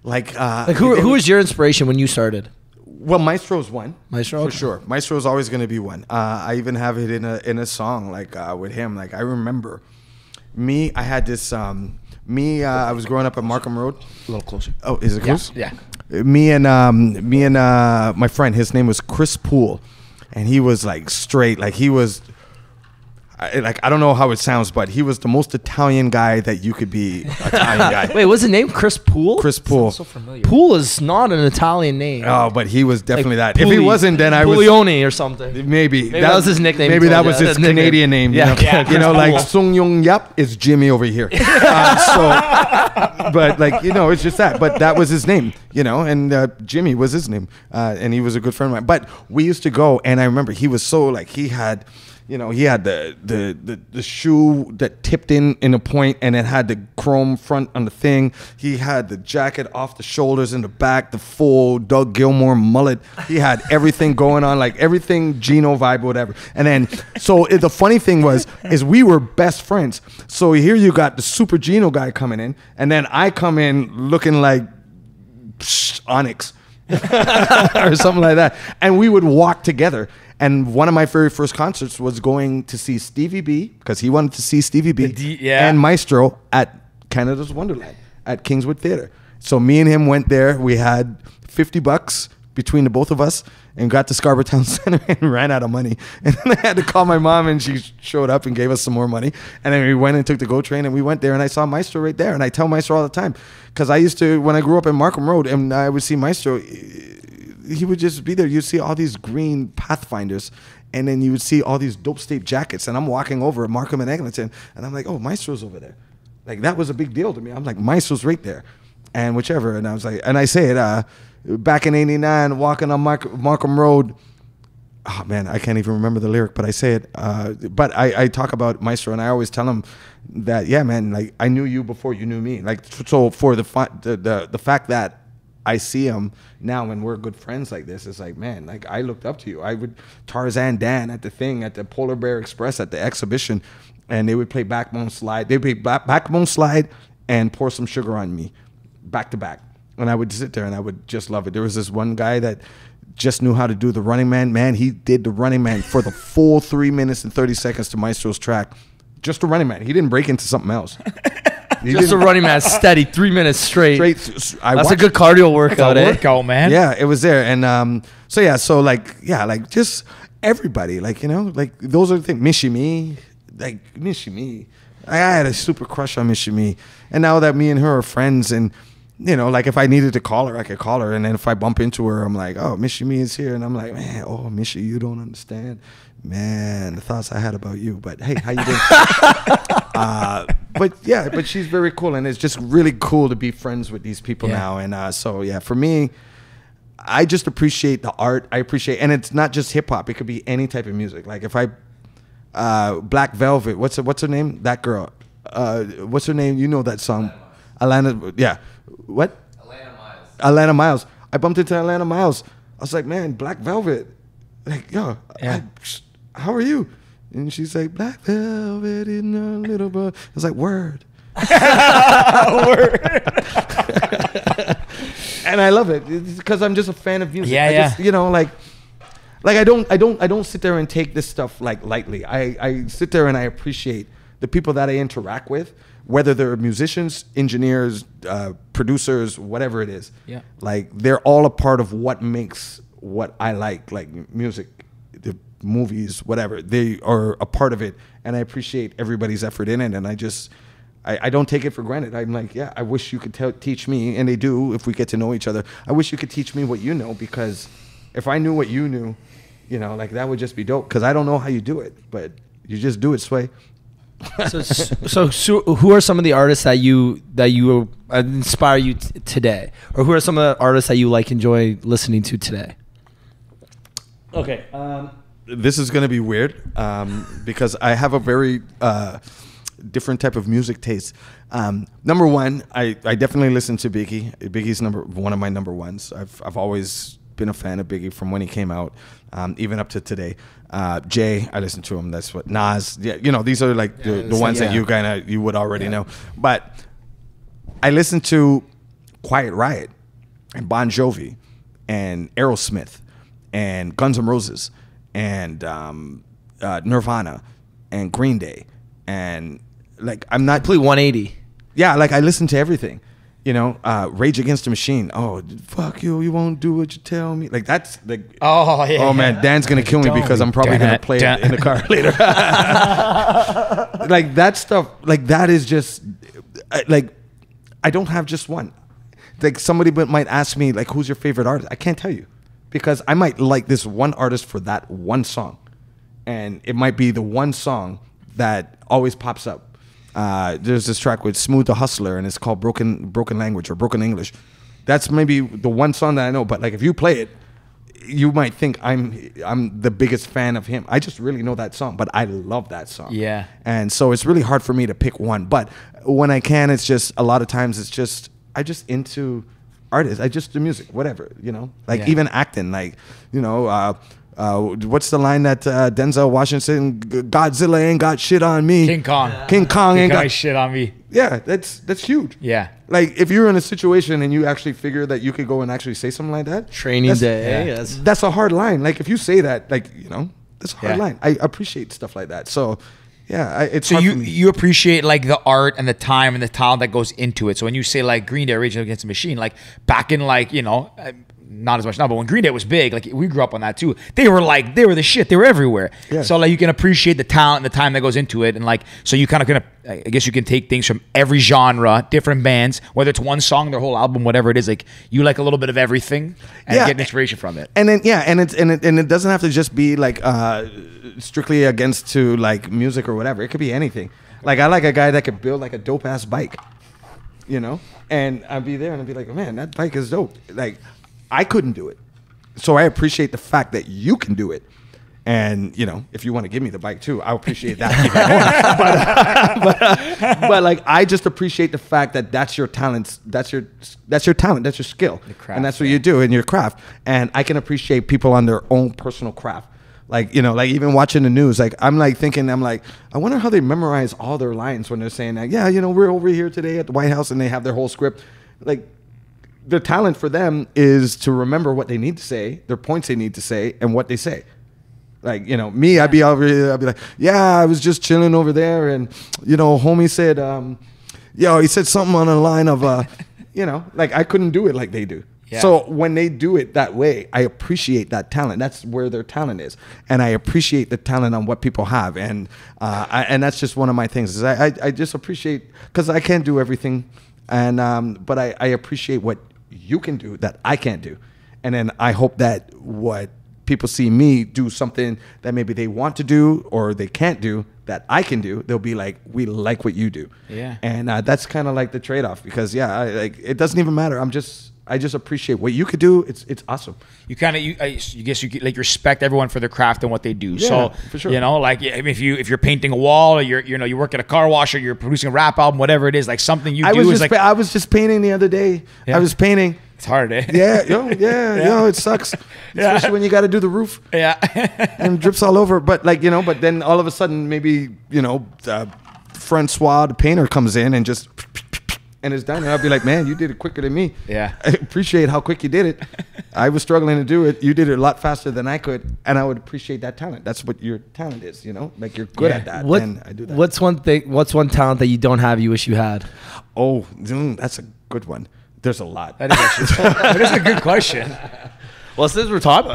was your inspiration when you started? Well, Maestro's one. Maestro? For Okay. sure. Maestro's always going to be one. I even have it in a song with him. Like, I remember I had this, I was growing up at Markham Road. A little closer. Oh, is it close? Yeah. Me and my friend, his name was Chris Poole, and he was like straight, like he was I don't know how it sounds, but he was the most Italian guy that you could be. Italian guy. Wait, what's his name? Chris Poole? Chris Poole. So familiar. Poole is not an Italian name. Oh, but he was definitely Like that. If he Puli- wasn't, then I was Puglione or something. maybe that was his nickname. Maybe He that told was you. his That's nickname. Canadian name. Yeah, you Chris know, like Poole. Sung Yung Yap is Jimmy over here. But like it's just that. But that was his name, and Jimmy was his name, and he was a good friend of mine. But we used to go, and I remember he was so like he had. He had the shoe that tipped in a point, and it had the chrome front on the thing. He had the jacket off the shoulders in the back, the full Doug Gilmore mullet. He had everything going on, like everything Gino vibe, whatever. And then, so the funny thing is we were best friends. So here you got the super Gino guy coming in, and then I come in looking like Onyx or something like that, and we would walk together. And one of my very first concerts was going to see Stevie B, because he wanted to see Stevie B and Maestro at Canada's Wonderland at Kingswood Theatre. So me and him went there. We had $50 between the both of us and got to Scarborough Town Center and ran out of money. And then I had to call my mom, and she showed up and gave us some more money. And then we went and took the GO train, and we went there, and I saw Maestro right there. And I tell Maestro all the time, because I used to, when I grew up in Markham Road, and I would see Maestro, he would just be there. You'd see all these green Pathfinders, and then you would see all these dope state jackets. And I'm walking over at Markham and Eglinton, and I'm like, oh, Maestro's over there. Like, that was a big deal to me. I'm like, Maestro's right there. And whichever. And I was like, and I say it, back in '89, walking on Markham Road. Oh, man, I can't even remember the lyric, but I say it. But I talk about Maestro, and I always tell him that, yeah, man, like, I knew you before you knew me. Like, so for the fact that I see him now and we're good friends like this, it's like, man, like, I looked up to you. I would Tarzan Dan at the thing, at the Polar Bear Express, at the exhibition, and they would play Backbone Slide. They'd play Backbone Slide and Pour Some Sugar on Me, back to back. And I would sit there and I would just love it. There was this one guy that just knew how to do the Running Man. Man, he did the Running Man for the full 3 minutes and 30 seconds to Maestro's track. Just the Running Man. He didn't break into something else. Just a running man, steady, 3 minutes straight. That's a good cardio workout, That's a workout, man. Yeah, it was there. And like just everybody, like, like those are the things. Mishimi, like Mishimi. I had a super crush on Mishimi. And now that me and her are friends, and like if I needed to call her, I could call her. And then if I bump into her, I'm like, oh, Mishimi is here. And I'm like, man, oh, Mishi, you don't understand. Man, the thoughts I had about you. But hey, how you doing? But she's very cool, and it's just really cool to be friends with these people now. And so for me, I just appreciate the art. I appreciate, and it's not just hip hop. It could be any type of music. Like if Black Velvet, what's her name? That girl. What's her name? You know that song? Atlanta, yeah. What? Atlanta Miles. I bumped into Atlanta Miles. I was like, man, Black Velvet. Like, yo, how are you? And she's like, Black Velvet in a little bit. I was like, word. And I love it because I'm just a fan of music. Just, you know, like I don't sit there and take this stuff like lightly. I sit there and I appreciate the people that I interact with, whether they're musicians, engineers, producers, whatever it is. Yeah. Like they're all a part of what makes what I like music, the movies, whatever. They are a part of it, and I appreciate everybody's effort in it. And I don't take it for granted. I'm like, yeah, I wish you could teach me, and they do if we get to know each other. I wish you could teach me what you know, because if I knew what you knew, you know, like that would just be dope. Because I don't know how you do it, but you just do it, Sway. So who are some of the artists that you inspire you today, or who are some of the artists that you enjoy listening to today? Okay, this is gonna be weird because I have a very different type of music taste. Number one, I definitely listen to Biggie. Biggie's one of my number ones. I've always been a fan of Biggie from when he came out, even up to today. Jay, I listen to him. That's what Nas. Yeah, you know, these are like the ones that you would already know. But I listen to Quiet Riot and Bon Jovi and Aerosmith and Guns N' Roses and Nirvana and Green Day, and like I'm not complete 180. Yeah, like I listen to everything. You know, Rage Against the Machine. Oh, fuck you! You won't do what you tell me. Like that's like. Oh yeah. Oh man, Dan's gonna kill me because I'm probably gonna play it in the car later. Like that stuff. Like that is just like I don't have just one. Like somebody might ask me like, who's your favorite artist? I can't tell you because I might like this one artist for that one song, and it might be the one song that always pops up. There's this track with Smooth the Hustler, and it's called Broken Language or Broken English. That's maybe the one song that I know. But like, if you play it, you might think I'm the biggest fan of him. I just really know that song, but I love that song. Yeah. And so it's really hard for me to pick one. But when I can, it's just a lot of times it's just I just into artists. I just do music, whatever, you know. Like even acting, like you know. What's the line that Denzel Washington, Godzilla ain't got shit on me. King Kong ain't got shit on me. Yeah, that's huge. Yeah. Like if you're in a situation and you actually figure that you could go and actually say something like that. Training day. Yeah. That's a hard line. Like if you say that, like, you know, that's a hard line. I appreciate stuff like that. So yeah, it's so you appreciate like the art and the time and the talent that goes into it. So when you say like Green Day, Rage Against the Machine, like back in like, you know, not as much now, but when Green Day was big, like we grew up on that too. They were the shit. They were everywhere. Yeah. So like you can appreciate the talent and the time that goes into it, and like so you kind of I guess you can take things from every genre, different bands, whether it's one song, their whole album, whatever it is. Like you like a little bit of everything and get inspiration from it. And then and it doesn't have to just be like strictly against to like music or whatever. It could be anything. Like I like a guy that could build like a dope ass bike, you know, and I'd be there and I'd be like, man, that bike is dope. Like. I couldn't do it. So I appreciate the fact that you can do it. And, you know, if you want to give me the bike too, I'll appreciate that. but like, I just appreciate the fact that that's your talent. That's your talent. That's your skill. Craft, and that's what you do in your craft. And I can appreciate people on their own personal craft. Like, you know, like even watching the news, like I'm like thinking, I wonder how they memorize all their lines when they're saying that, yeah, you know, we're over here today at the White House and they have their whole script. Like, the talent for them is to remember what they need to say, their points they need to say, and what they say. Like, you know, me, I'd be over here, I'd be like, yeah, I was just chilling over there, and, you know, homie said, he said something on the line of, you know, like I couldn't do it like they do. Yeah. So when they do it that way, I appreciate that talent. That's where their talent is. And I appreciate the talent on what people have. And and that's just one of my things. Is I just appreciate, because I can't do everything. And but I appreciate what you can do that I can't do. And then I hope that what people see me do something that maybe they want to do or they can't do that I can do, they'll be like, we like what you do. Yeah. And that's kind of like the trade-off, because like it doesn't even matter. I just appreciate what you could do. It's awesome. You kind of, I guess you like respect everyone for their craft and what they do. Yeah, so for sure. you know, like if you're painting a wall, or you work at a car wash, or you're producing a rap album, whatever it is, like something you do is like I was just painting the other day. Yeah. I was painting. It's hard, eh? Yeah, it sucks. Yeah. Especially when you got to do the roof. Yeah. And it drips all over. But but then all of a sudden, maybe, Francois, the painter, comes in and just, and it's done. And I'll be like, man, you did it quicker than me. Yeah. I appreciate how quick you did it. I was struggling to do it. You did it a lot faster than I could. And I would appreciate that talent. That's what your talent is, like you're good at that. And I do that. What's one talent that you don't have you wish you had? Oh, that's a good one. There's a lot. That is actually that is a good question. Well, since we're talking,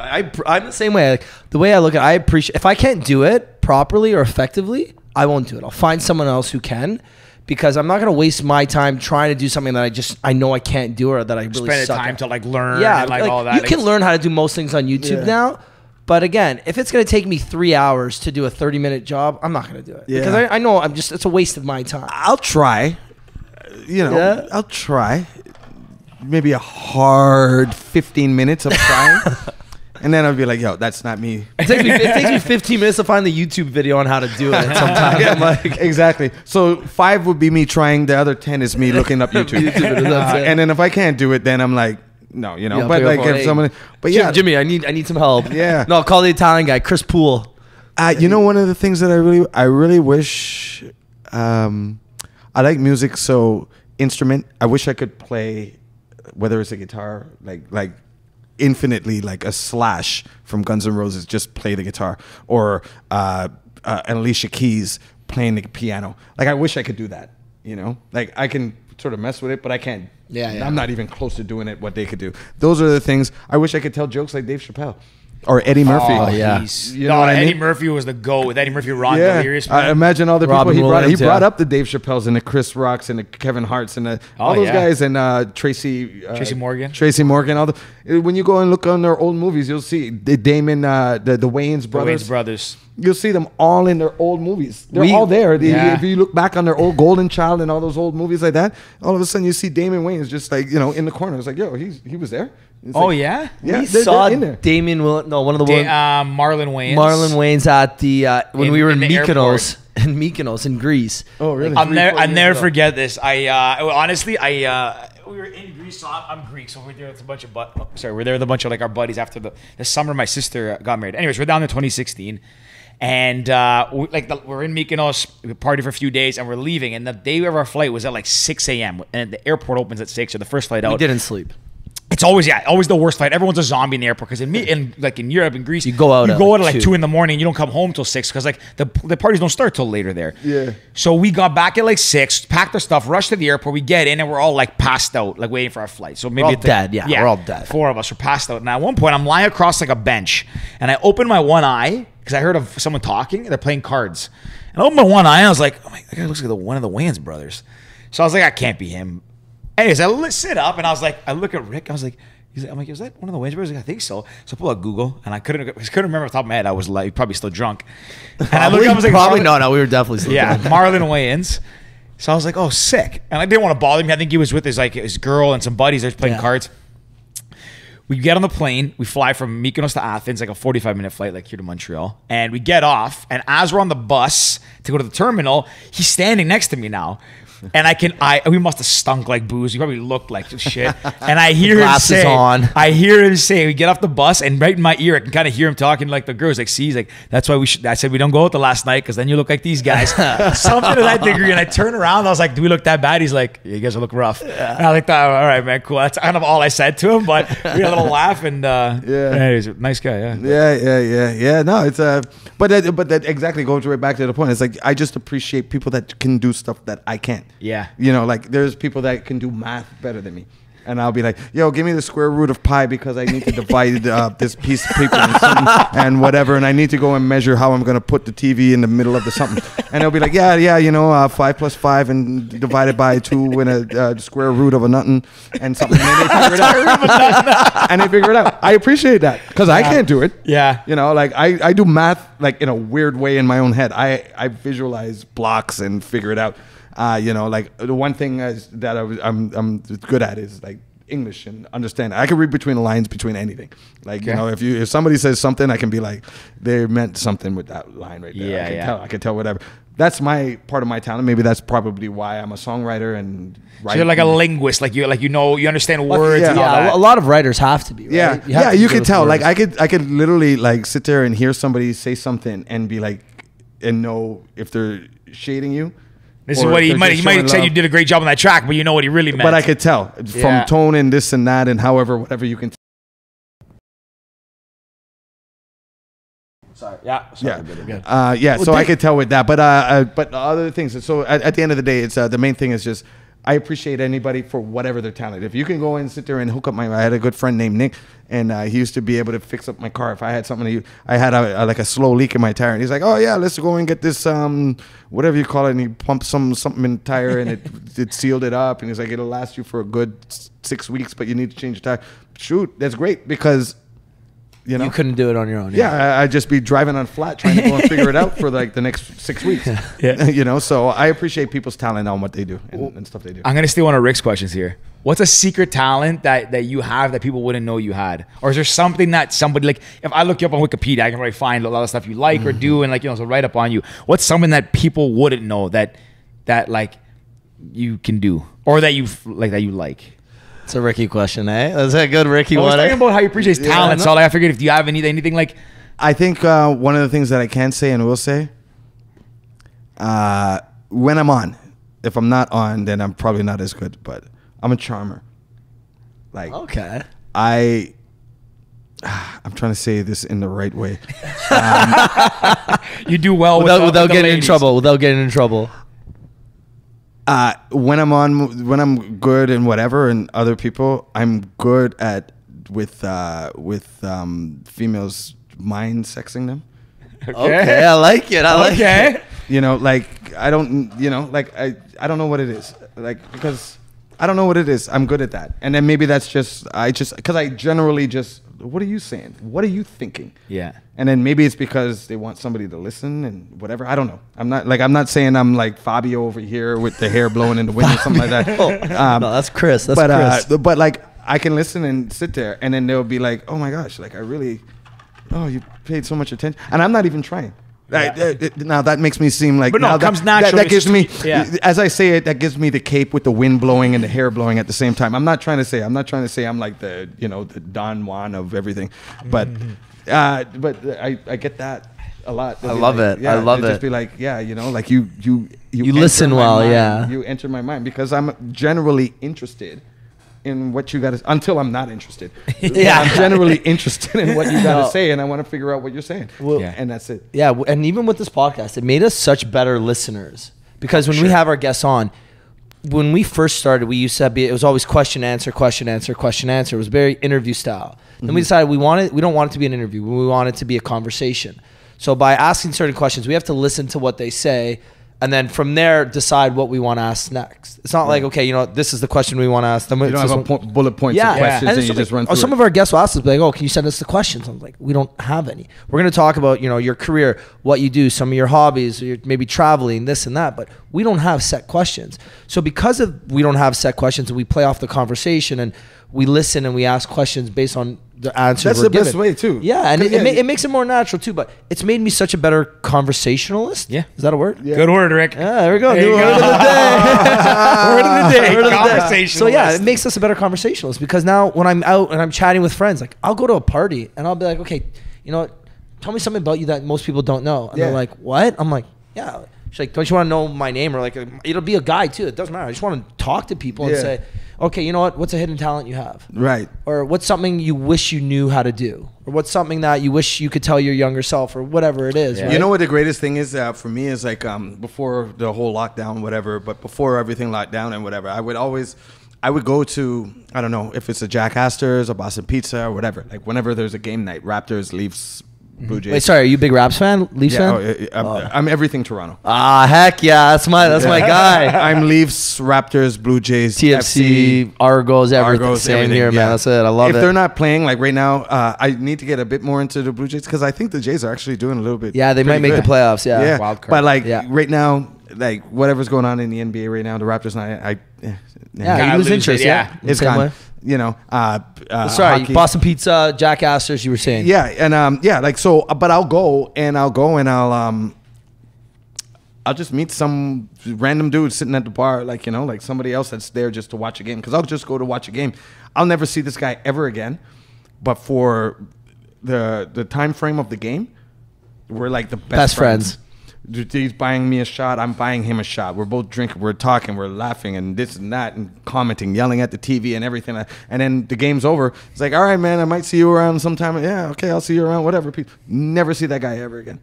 I'm the same way. Like, the way I look at it, I appreciate if I can't do it properly or effectively, I won't do it. I'll find someone else who can, because I'm not gonna waste my time trying to do something that I know I can't do, or that I really Spend suck time at. to like learn. Yeah, and, like all that. You Like, can learn how to do most things on YouTube now. But again, if it's gonna take me 3 hours to do a 30-minute job, I'm not gonna do it, because I know it's a waste of my time. I'll try. I'll try. Maybe a hard 15 minutes of trying. And then I'll be like, yo, that's not me. It takes me 15 minutes to find the YouTube video on how to do it sometimes. I'm like, exactly. So 5 would be me trying. The other 10 is me looking up YouTube. And then if I can't do it, then I'm like, no, but like if someone, but yeah, Jimmy, I need some help. Yeah. No, I'll call the Italian guy, Chris Poole. One of the things that I really wish, I like music. So instrument, I wish I could play, whether it's a guitar, like infinitely, like a Slash from Guns N' Roses, just play the guitar, or Alicia Keys playing the piano. Like I wish I could do that. Like I can sort of mess with it, but I can't. Yeah. I'm not even close to doing it what they could do. Those are the things. I wish I could tell jokes like Dave Chappelle. Or Eddie Murphy. Oh, yeah. You know what I mean? Eddie Murphy was the GOAT. With Eddie Murphy, Ron Yeah. Delirious. I imagine all the Robin people Williams, he brought up the Dave Chappelles and the Chris Rocks and the Kevin Harts and all those guys, and Tracy Morgan. When you go and look on their old movies, you'll see the Damon, the Wayans brothers. You'll see them all in their old movies. They're all there. If you look back on their old Golden Child and all those old movies like that, all of a sudden you see Damon Wayans just like in the corner. It's like, yo, he was there. It's like, yeah? Yeah, We they're saw in there. one of the Marlon Wayans. Marlon Wayans at the when we were in the Mykonos in Greece. Oh, really? I'll never forget this. Honestly, we were in Greece. So I'm Greek, so we're there with a bunch of we're there with a bunch of like our buddies after the summer my sister got married. Anyways, we're down in 2016. And we're in Mykonos, we partied for a few days, and we're leaving. And the day of our flight was at like 6 a.m. And the airport opens at 6, or the first flight out. We didn't sleep. It's always the worst flight. Everyone's a zombie in the airport because in Europe, in Greece, you go out at like 2 in the morning. You don't come home till 6 because like the parties don't start till later there. Yeah. So we got back at like 6, packed our stuff, rushed to the airport. We get in and we're all like passed out, like waiting for our flight. So maybe we're all dead. Yeah, we're all dead. 4 of us were passed out. And at one point, I'm lying across like a bench, and I open my one eye because I heard of someone talking. They're playing cards, and I opened my one eye. And I was like, oh my, that guy looks like one of the Wayans brothers. So I was like, I can't be him. Anyways, I sit up and I was like, I look at Rick. I was like. I'm like, is that one of the Wayans brothers? Like, I think so. So I pull out Google, and I couldn't remember off the top of my head. I was like, probably still drunk. And I looked up, I was like, probably no, we were definitely still drunk. Marlon Wayans. So I was like, oh, sick. And I didn't want to bother him. I think he was with his girl and some buddies. They're playing cards. We get on the plane. We fly from Mykonos to Athens, like a 45-minute flight, like here to Montreal. And we get off, and as we're on the bus to go to the terminal, he's standing next to me now. And we must have stunk like booze. We probably looked like shit. And I hear him say, we get off the bus, and right in my ear, I can kind of hear him talking like the girls. Like, see, he's like, that's why I said we don't go out the last night because then you look like these guys. Something to that degree. And I turn around, I was like, do we look that bad? He's like, yeah, you guys look rough. Yeah. And I was like, all right, man, cool. That's kind of all I said to him, but we had a little laugh, and he's a nice guy. Yeah. No, it's but that exactly goes right back to the point. It's like I just appreciate people that can do stuff that I can't. Yeah. Like there's people that can do math better than me. And I'll be like, yo, give me the square root of pi because I need to divide this piece of paper and something and whatever. And I need to go and measure how I'm going to put the TV in the middle of the something. And they'll be like, 5 plus 5 and divided by 2 and a square root of a nothing and something. And they figure it out. And they figure it out. I appreciate that because I can't do it. Yeah. Like I do math like in a weird way in my own head. I visualize blocks and figure it out. Like the one thing that I'm good at is like English and understand. I can read between the lines between anything. Like Okay. you know, if somebody says something, I can be like, they meant something with that line right there. Yeah, I can tell whatever. That's my part of my talent. Maybe that's probably why I'm a songwriter and So you're like a linguist, like you understand words. yeah. And all Yeah, that. a lot of writers have to be. Right? Yeah, you can could tell. Like I could literally like sit there and hear somebody say something and be like, and know if they're shading you. This is or what if he they're might just have showing said. You love. did a great job on that track, but you know what he really meant. But I could tell Yeah. from tone and this and that and however whatever you can. Sorry. Yeah. Yeah. So I could tell with that, but other things. So at the end of the day, it's the main thing is just I appreciate anybody for whatever their talent. If you can go and sit there and hook up I had a good friend named Nick, and he used to be able to fix up my car if I had something. I had like a slow leak in my tire, and he's like, "Oh yeah, let's go and get this whatever you call it." And he pumped something in the tire, and it sealed it up, and he's like, "It'll last you for a good 6 weeks, but you need to change the tire." Shoot, that's great because. You know? You couldn't do it on your own. Yeah, I'd just be driving on flat trying to go and figure it out for like the next 6 weeks. Yeah. You know, so I appreciate people's talent on what they do and stuff they do. I'm gonna steal one of Rick's questions here. What's a secret talent that you have that people wouldn't know you had? Or is there something that somebody, like, if I look you up on Wikipedia, I can probably find a lot of stuff you like or do, and like, you know, so write up on you. What's something that people wouldn't know that like you can do, or that you like? It's a Ricky question, eh? That's a good Ricky I was one. talking about how you appreciate talent, so like, I figured if you have anything like. I think one of the things that I can say and will say, when I'm on, if I'm not on, then I'm probably not as good, but I'm a charmer. Like, Okay. I'm trying to say this in the right way. You do well Without with the getting in ladies. trouble. Without getting in trouble. When I'm good and whatever, and other people, I'm good with females mind sexing them. Okay, I like it. I like it. You know, like I don't know what it is. Like because I don't know what it is. I'm good at that. And then maybe that's because I generally just, what are you saying? What are you thinking? Yeah. And then maybe it's because they want somebody to listen and whatever. I don't know. I'm not saying I'm like Fabio over here with the hair blowing in the wind or something like that. No, that's Chris. That's Chris. But like I can listen and sit there, and then they'll be like, "Oh my gosh, like you paid so much attention," and I'm not even trying. Now that makes me seem like, but no, now it comes that, natural. that gives me, Yeah. as I say it, that gives me the cape with the wind blowing and the hair blowing at the same time. I'm not trying to say I'm like the the Don Juan of everything, but I get that a lot. I love it. I love it. Just be like, like you listen enter my well, mind. yeah. You enter my mind because I'm generally interested in what you got to, until I'm not interested. Yeah. I'm generally interested in what you got to say, and I want to figure out what you're saying. Well, And that's it. Yeah, and even with this podcast, it made us such better listeners. Because when we have our guests on, when we first started, we used to it was always question, answer, question, answer, question, answer. It was very interview style. Then we decided we don't want it to be an interview. We want it to be a conversation. So by asking certain questions, we have to listen to what they say, and then from there decide what we want to ask next. It's not like, okay, this is the question we want to ask them. You don't have bullet points of questions, and you just run through some of our guests will ask us, like, oh, can you send us the questions? I'm like, we don't have any. We're going to talk about, your career, what you do, some of your hobbies, or maybe traveling, this and that, but we don't have set questions. So because we don't have set questions, and we play off the conversation, and we listen and we ask questions based on the answers That's we're the given. best way, too. Yeah, and 'Cause, it makes it more natural too, but it's made me such a better conversationalist. Yeah. Is that a word? Good word, Rick. Yeah, there we go. There you New word go. of the day. Word of the day. Word of the day. Conversationalist. So yeah, it makes us a better conversationalist because now when I'm out and I'm chatting with friends, like I'll go to a party and I'll be like, okay, tell me something about you that most people don't know. And they're like, what? I'm like, yeah. She's like, don't you want to know my name? Or like, it'll be a guy too. It doesn't matter. I just want to talk to people and say, okay, you know what? What's a hidden talent you have? Right. Or what's something you wish you knew how to do? Or what's something that you wish you could tell your younger self or whatever it is. Yeah. Right? You know what the greatest thing is for me is like before the whole lockdown, whatever, but before everything locked down and whatever, I would go to, I don't know, if it's a Jack Astor's or Boston Pizza or whatever, like whenever there's a game night, Raptors, Leafs, Blue Jays. Wait, sorry, are you a big Raps fan? Leafs Yeah, fan? I'm everything Toronto. Ah, heck yeah. That's my guy. I'm Leafs, Raptors, Blue Jays, TFC, Argos, everything. Argos, Same everything, here, man. yeah. That's it. I love it. If they're not playing, like right now, I need to get a bit more into the Blue Jays because I think the Jays are actually doing a little bit. Yeah, they might pretty make the good. playoffs. Yeah. Yeah, Wild card. but like Yeah. right now, like whatever's going on in the NBA right now, the Raptors, Yeah, you lose interest. Yeah. it's Same gone. way. you know, Sorry, hockey. Boston Pizza, Jack Astor's, you were saying. Yeah, and yeah, like so. But I'll go and I'll just meet some random dude sitting at the bar, like, you know, like somebody else that's there just to watch a game. Because I'll just go to watch a game. I'll never see this guy ever again. But for the time frame of the game, we're like the best friends. He's buying me a shot. I'm buying him a shot. We're both drinking. We're talking. We're laughing and this and that and commenting, yelling at the TV and everything. And then the game's over. It's like, all right, man, I might see you around sometime. Yeah, okay, I'll see you around. Whatever. Never see that guy ever again.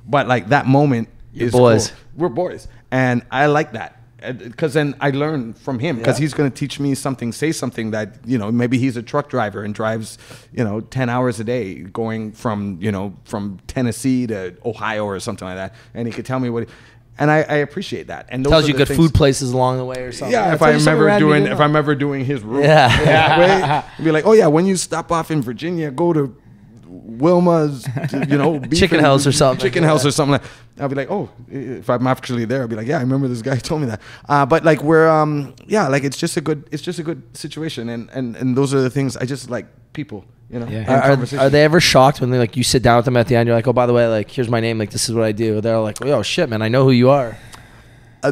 But like that moment is boys. Cool. We're boys, and I like that because then I learn from him because he's going to teach me something, say something that, you know, maybe he's a truck driver and drives, you know, 10 hours a day going from, you know, from Tennessee to Ohio or something like that, and he could tell me what. And I appreciate that. And those Tells are you the good things, food places along the way or something. Yeah, if I'm ever doing his route, Yeah. Be like, oh yeah, when you stop off in Virginia, go to Wilma's, you know, Chicken House or something. Chicken House or something like. I'll be like, oh, if I'm actually there, I'll be like, yeah, I remember this guy told me that. But like we're, yeah, like it's just a good situation, and those are the things I just like people, you know. Yeah. Are they ever shocked when they like you sit down with them at the end? You're like, oh, by the way, like here's my name, like this is what I do. They're like, oh shit, man, I know who you are.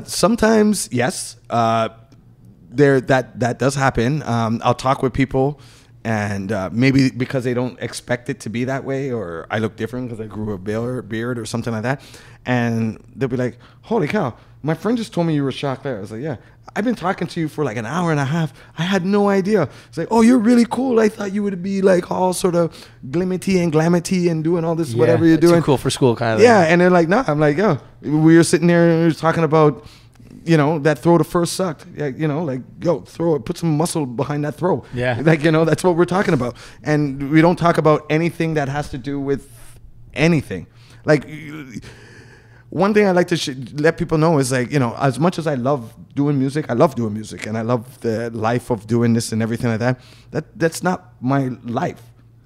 Sometimes, yes. There that does happen. I'll talk with people. And maybe because they don't expect it to be that way, or I look different because I grew a beard or something like that, and they'll be like, "Holy cow, my friend just told me you were Choclair." I was like, "Yeah, I've been talking to you for like an hour and a half. I had no idea." It's like, "Oh, you're really cool. I thought you would be like all sort of glimity and glamity and doing all this whatever you're doing." Too cool for school, kind of. Yeah, and they're like, "No." I'm like, "Oh, we were sitting there and we were talking about." You know, that throw to first sucked. Like, you know, like, yo, throw it, put some muscle behind that throw. Yeah. Like, you know, that's what we're talking about. And we don't talk about anything that has to do with anything. Like, one thing I like to let people know is like, you know, as much as I love doing music, and I love the life of doing this and everything like that. That's not my life.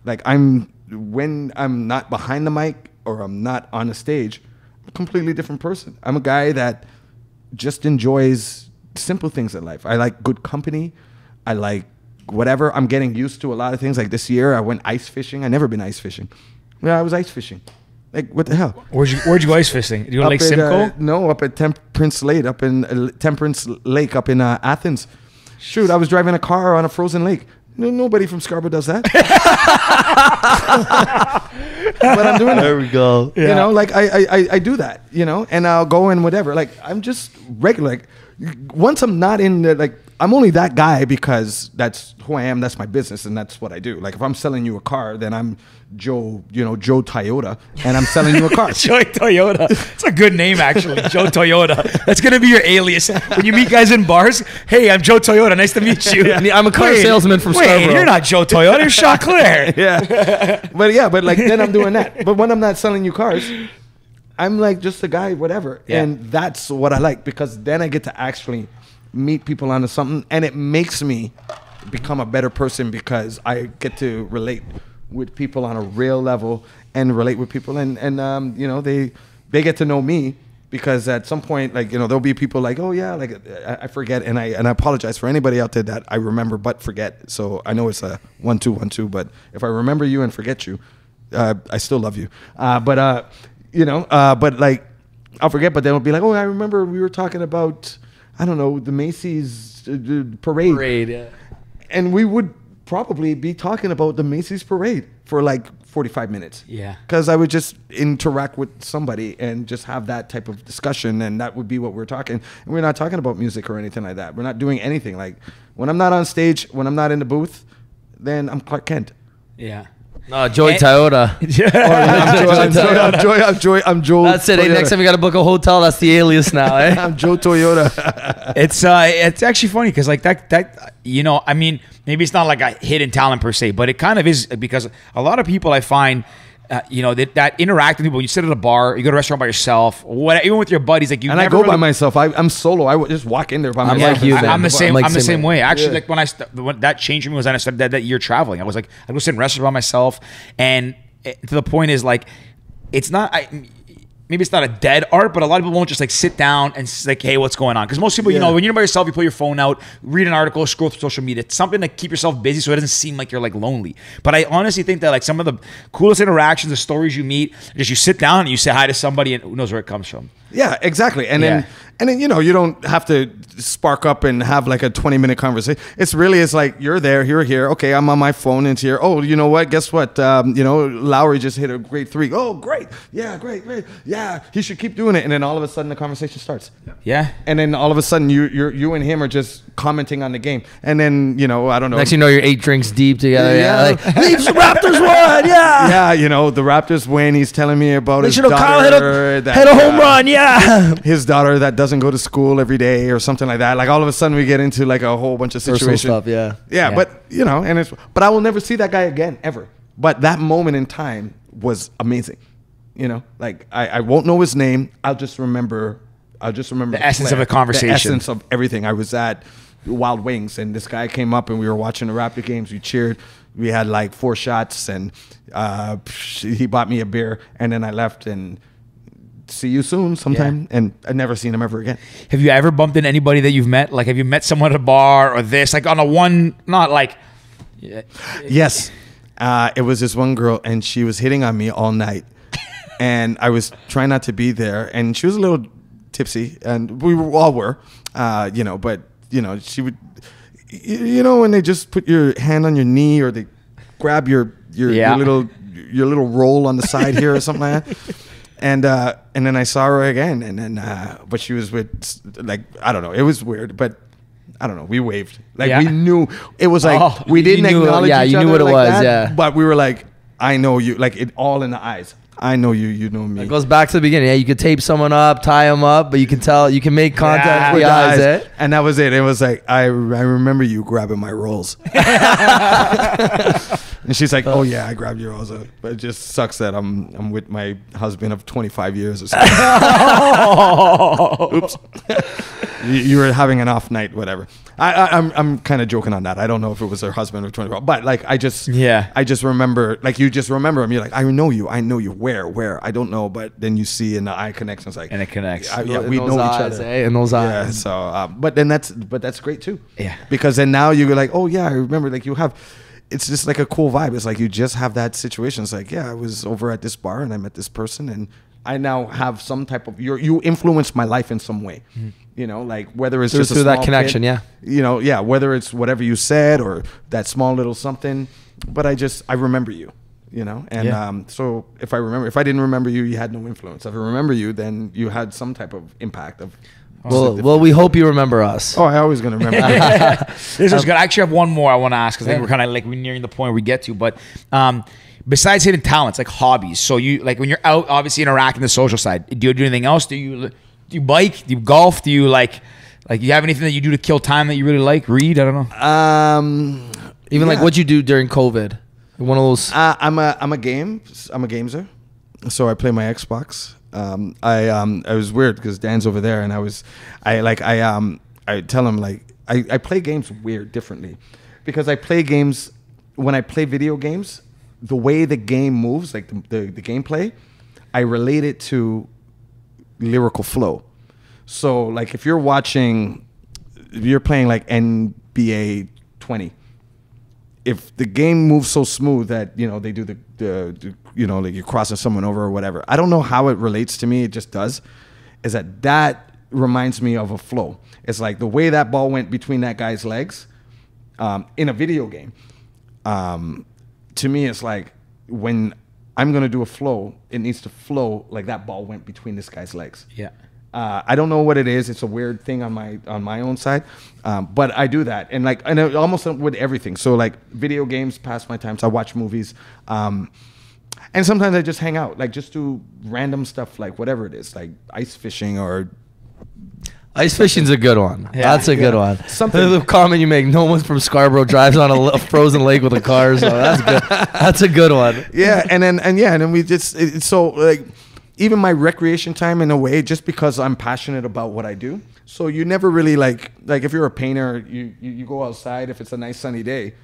Like, when I'm not behind the mic or I'm not on a stage, I'm a completely different person. I'm a guy that just enjoys simple things in life. I like good company. I like whatever. I'm getting used to a lot of things. Like this year, I went ice fishing. I never been ice fishing. Yeah, I was ice fishing. Like, what the hell? Where'd you go ice fishing? Did you go to Lake Simcoe? No, up at Temperance Lake, up in Athens. Shoot, I was driving a car on a frozen lake. Nobody from Scarborough does that. But I'm doing it. There we go. Yeah. You know, like I do that, you know, and I'll go and whatever. Like, I'm just regular. Like, once I'm not in the, like, I'm only that guy because that's who I am. That's my business, and that's what I do. Like, if I'm selling you a car, then I'm Joe Toyota, and I'm selling you a car. Joe Toyota. It's a good name, actually. Joe Toyota. That's gonna be your alias when you meet guys in bars. Hey, I'm Joe Toyota. Nice to meet you. I'm a car salesman from Scarborough. You're not Joe Toyota. You're Choclair. Yeah, but like then I'm doing that. But when I'm not selling you cars, I'm like just a guy, whatever. Yeah. And that's what I like, because then I get to actually meet people onto something, and it makes me become a better person because I get to relate with people on a real level and relate with people, and you know, they get to know me, because at some point, like, you know, there'll be people like, oh yeah, like I forget, and I apologize for anybody out there that I remember but forget. So I know it's a 1-2-1-2, but if I remember you and forget you, I still love you. You know, but like I'll forget, but then it'll be like, oh, I remember we were talking about, I don't know, the Macy's parade. Parade, yeah. And we would probably be talking about the Macy's parade for like 45 minutes. Yeah. Because I would just interact with somebody and just have that type of discussion, and that would be what we're talking. And we're not talking about music or anything like that. We're not doing anything. Like, when I'm not on stage, when I'm not in the booth, then I'm Clark Kent. Yeah. No, Joey Toyota. I'm Joe. That's it. Hey, next time we got to book a hotel, that's the alias now. Eh? I'm Joe Toyota. It's actually funny because like that you know, I mean, maybe it's not like a hidden talent per se, but it kind of is, because a lot of people I find, you know, that interact with people. You sit at a bar, you go to a restaurant by yourself, even with your buddies. Like, you and never I go by myself. I'm solo. I would just walk in there by I'm myself. like you. I'm the same. I'm the same way. Actually, Yeah. like when that changed for me was when I started that year traveling. I was like, I go sit in restaurants by myself, and to the point is like, it's not. maybe it's not a dead art, but a lot of people won't just like sit down and like, hey, what's going on? Because most people, you know, when you're by yourself, you pull your phone out, read an article, scroll through social media. It's something to keep yourself busy so it doesn't seem like you're like lonely. But I honestly think that like some of the coolest interactions, the stories you meet, just you sit down and you say hi to somebody and who knows where it comes from. Yeah, exactly. And then you know, you don't have to spark up and have like a 20-minute conversation. It's like you're there, you're here. Okay, I'm on my phone. It's here. Oh, you know what? Guess what? You know, Lowry just hit a great 3. Oh, great. Yeah, great. Yeah, he should keep doing it. And then all of a sudden the conversation starts. Yeah. And then all of a sudden you and him are just commenting on the game. And then, you know, I don't know. Next you know, you're 8 drinks deep together. Yeah. Like, Leafs, Raptors won. Yeah. Yeah, you know, the Raptors win. He's telling me about his Kyle daughter. hit a home run. Yeah. His daughter that doesn't go to school every day or something like that. Like all of a sudden we get into like a whole bunch of situations. Stuff, yeah. Yeah, but you know, but I will never see that guy again ever. But that moment in time was amazing. You know, like I won't know his name. I'll just remember The essence of a conversation. The essence of everything. I was at Wild Wings and this guy came up and we were watching the Raptor games. We cheered. We had like 4 shots and he bought me a beer and then I left and see you soon sometime. And I've never seen him ever again. Have you ever bumped into anybody that you've met? Like, have you met someone at a bar or this? Like on a one, not like... Yes. It was this one girl and she was hitting on me all night. And I was trying not to be there. And she was a little tipsy. And we all were, you know, but, you know, she would... You know, when they just put your hand on your knee or they grab your little roll on the side here or something like that. And then I saw her again, and then but she was with like I don't know. It was weird, but I don't know. We waved like we knew it was like we didn't acknowledge each other. You knew what it like was, that, but we were like, I know you, like it all in the eyes. I know you, you know me. It goes back to the beginning. Yeah, you could tape someone up, tie them up, but you can tell, you can make contact with the eyes. Eh? And that was it. It was like, I remember you grabbing my rolls. And she's like, oh yeah, I grabbed your rolls. But it just sucks that I'm with my husband of 25 years or something. Oops. You were having an off night, whatever. I'm kind of joking on that. I don't know if it was her husband or 25, but like I just remember, like you just remember him. You're like, I know you. Where? I don't know, but then you see in the eye connection, it's like, and it connects. We know each other. In those eyes. Yeah. So, but that's great too. Yeah. Because then now you're like, oh yeah, I remember. Like you have. It's just like a cool vibe. It's like you just have that situation. It's like, yeah, I was over at this bar and I met this person and I now have some type of you influenced my life in some way. Mm-hmm. You know, like whether it's just through that connection, kid, you know, whether it's whatever you said or that small little something, but I remember you, you know, and so if I didn't remember you, you had no influence. If I remember you, then you had some type of impact of. Well, we hope you remember us. Oh, I always gonna remember. This is good. I actually have one more I want to ask because I think we're kind of like we're nearing the point where we get to, but. Besides hidden talents, like hobbies, so you like when you're out, obviously interacting the social side. Do you do anything else? Do you bike? Do you golf? Do you like you have anything that you do to kill time that you really like? Read? I don't know. Even like what'd you do during COVID? One of those. I'm a gamer. So I play my Xbox. I was weird because Dan's over there, and I tell him like I play games weird differently because I play games when I play video games. The way the game moves, like the gameplay, I relate it to lyrical flow. So like if you're playing like NBA 20, if the game moves so smooth that, you know, they do the you know, like you're crossing someone over or whatever. I don't know how it relates to me. It just does. Is that reminds me of a flow. It's like the way that ball went between that guy's legs in a video game. To me, it's like when I'm going to do a flow, it needs to flow like that ball went between this guy's legs. Yeah. I don't know what it is. It's a weird thing on my own side. But I do that. And almost with everything. So like video games pass my time. So I watch movies. And sometimes I just hang out, like just do random stuff, like whatever it is, like ice fishing or... Ice fishing's a good one. Yeah, that's a good one. Something the comment you make: no one from Scarborough drives on a frozen lake with a car. So that's good. That's a good one. Yeah, and then we just it's so like even my recreation time in a way, just because I'm passionate about what I do. So you never really like if you're a painter, you go outside. If it's a nice sunny day,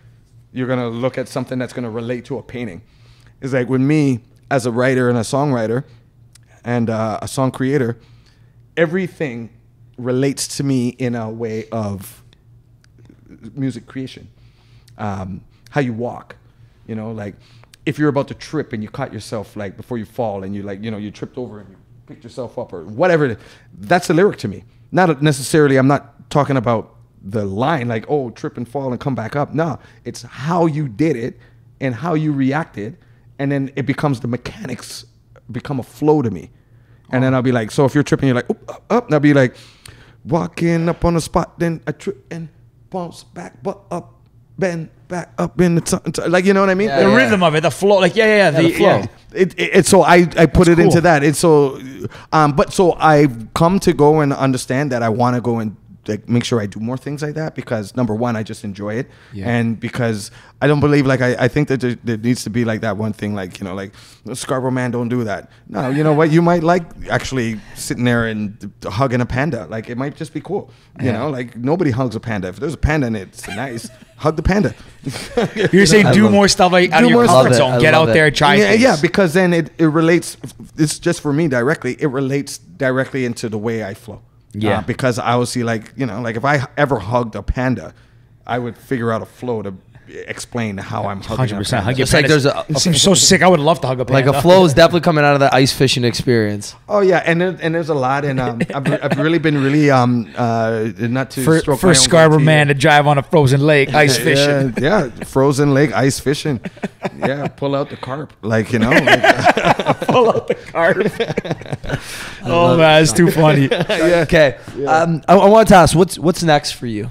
you're gonna look at something that's gonna relate to a painting. It's like with me as a writer and a songwriter. and a song creator, everything relates to me in a way of music creation. How you walk, you know, like if you're about to trip and you caught yourself like before you fall and you like, you know, you tripped over and you picked yourself up or whatever, that's a lyric to me. Not necessarily, I'm not talking about the line like, oh, trip and fall and come back up. No, it's how you did it and how you reacted. And then it becomes the mechanics become a flow to me. And then I'll be like, so if you're tripping, you're like, up. And I'll be like, walking up on the spot, then I trip and bounce back, but up, bend back up in the like, you know what I mean? Yeah, The rhythm of it, the flow, like the flow. It so I put it into cool. that. It's so, but so I've come to go and understand that I want to go and like make sure I do more things like that because number one, I just enjoy it, and because I don't believe like I think that there needs to be like that one thing like, you know, like Scarborough man don't do that. No, you know what, you might like actually sitting there and hugging a panda. Like it might just be cool, you know, like nobody hugs a panda. If there's a panda in it, it's nice. Hug the panda. You're saying do more stuff like out of your comfort zone. Get out there, try things. Yeah, because then it relates. It's just for me directly. It relates directly into the way I flow. Yeah, because I would see like, you know, like if I ever hugged a panda, I would figure out a flow to explain how I'm hugging a 100%. panda. Hug It's like there's a it seems so sick. I would love to hug a like panda. a flow is definitely coming out of the ice fishing experience. Oh yeah, and there's a lot, and I've really been not to stroke my for own Scarborough goatee. man to drive on a frozen lake, ice fishing. Yeah, frozen lake ice fishing. Yeah, pull out the carp, like, you know. Like, Pull out the carp. Oh man, it's too funny. Okay. I wanted to ask, what's next for you?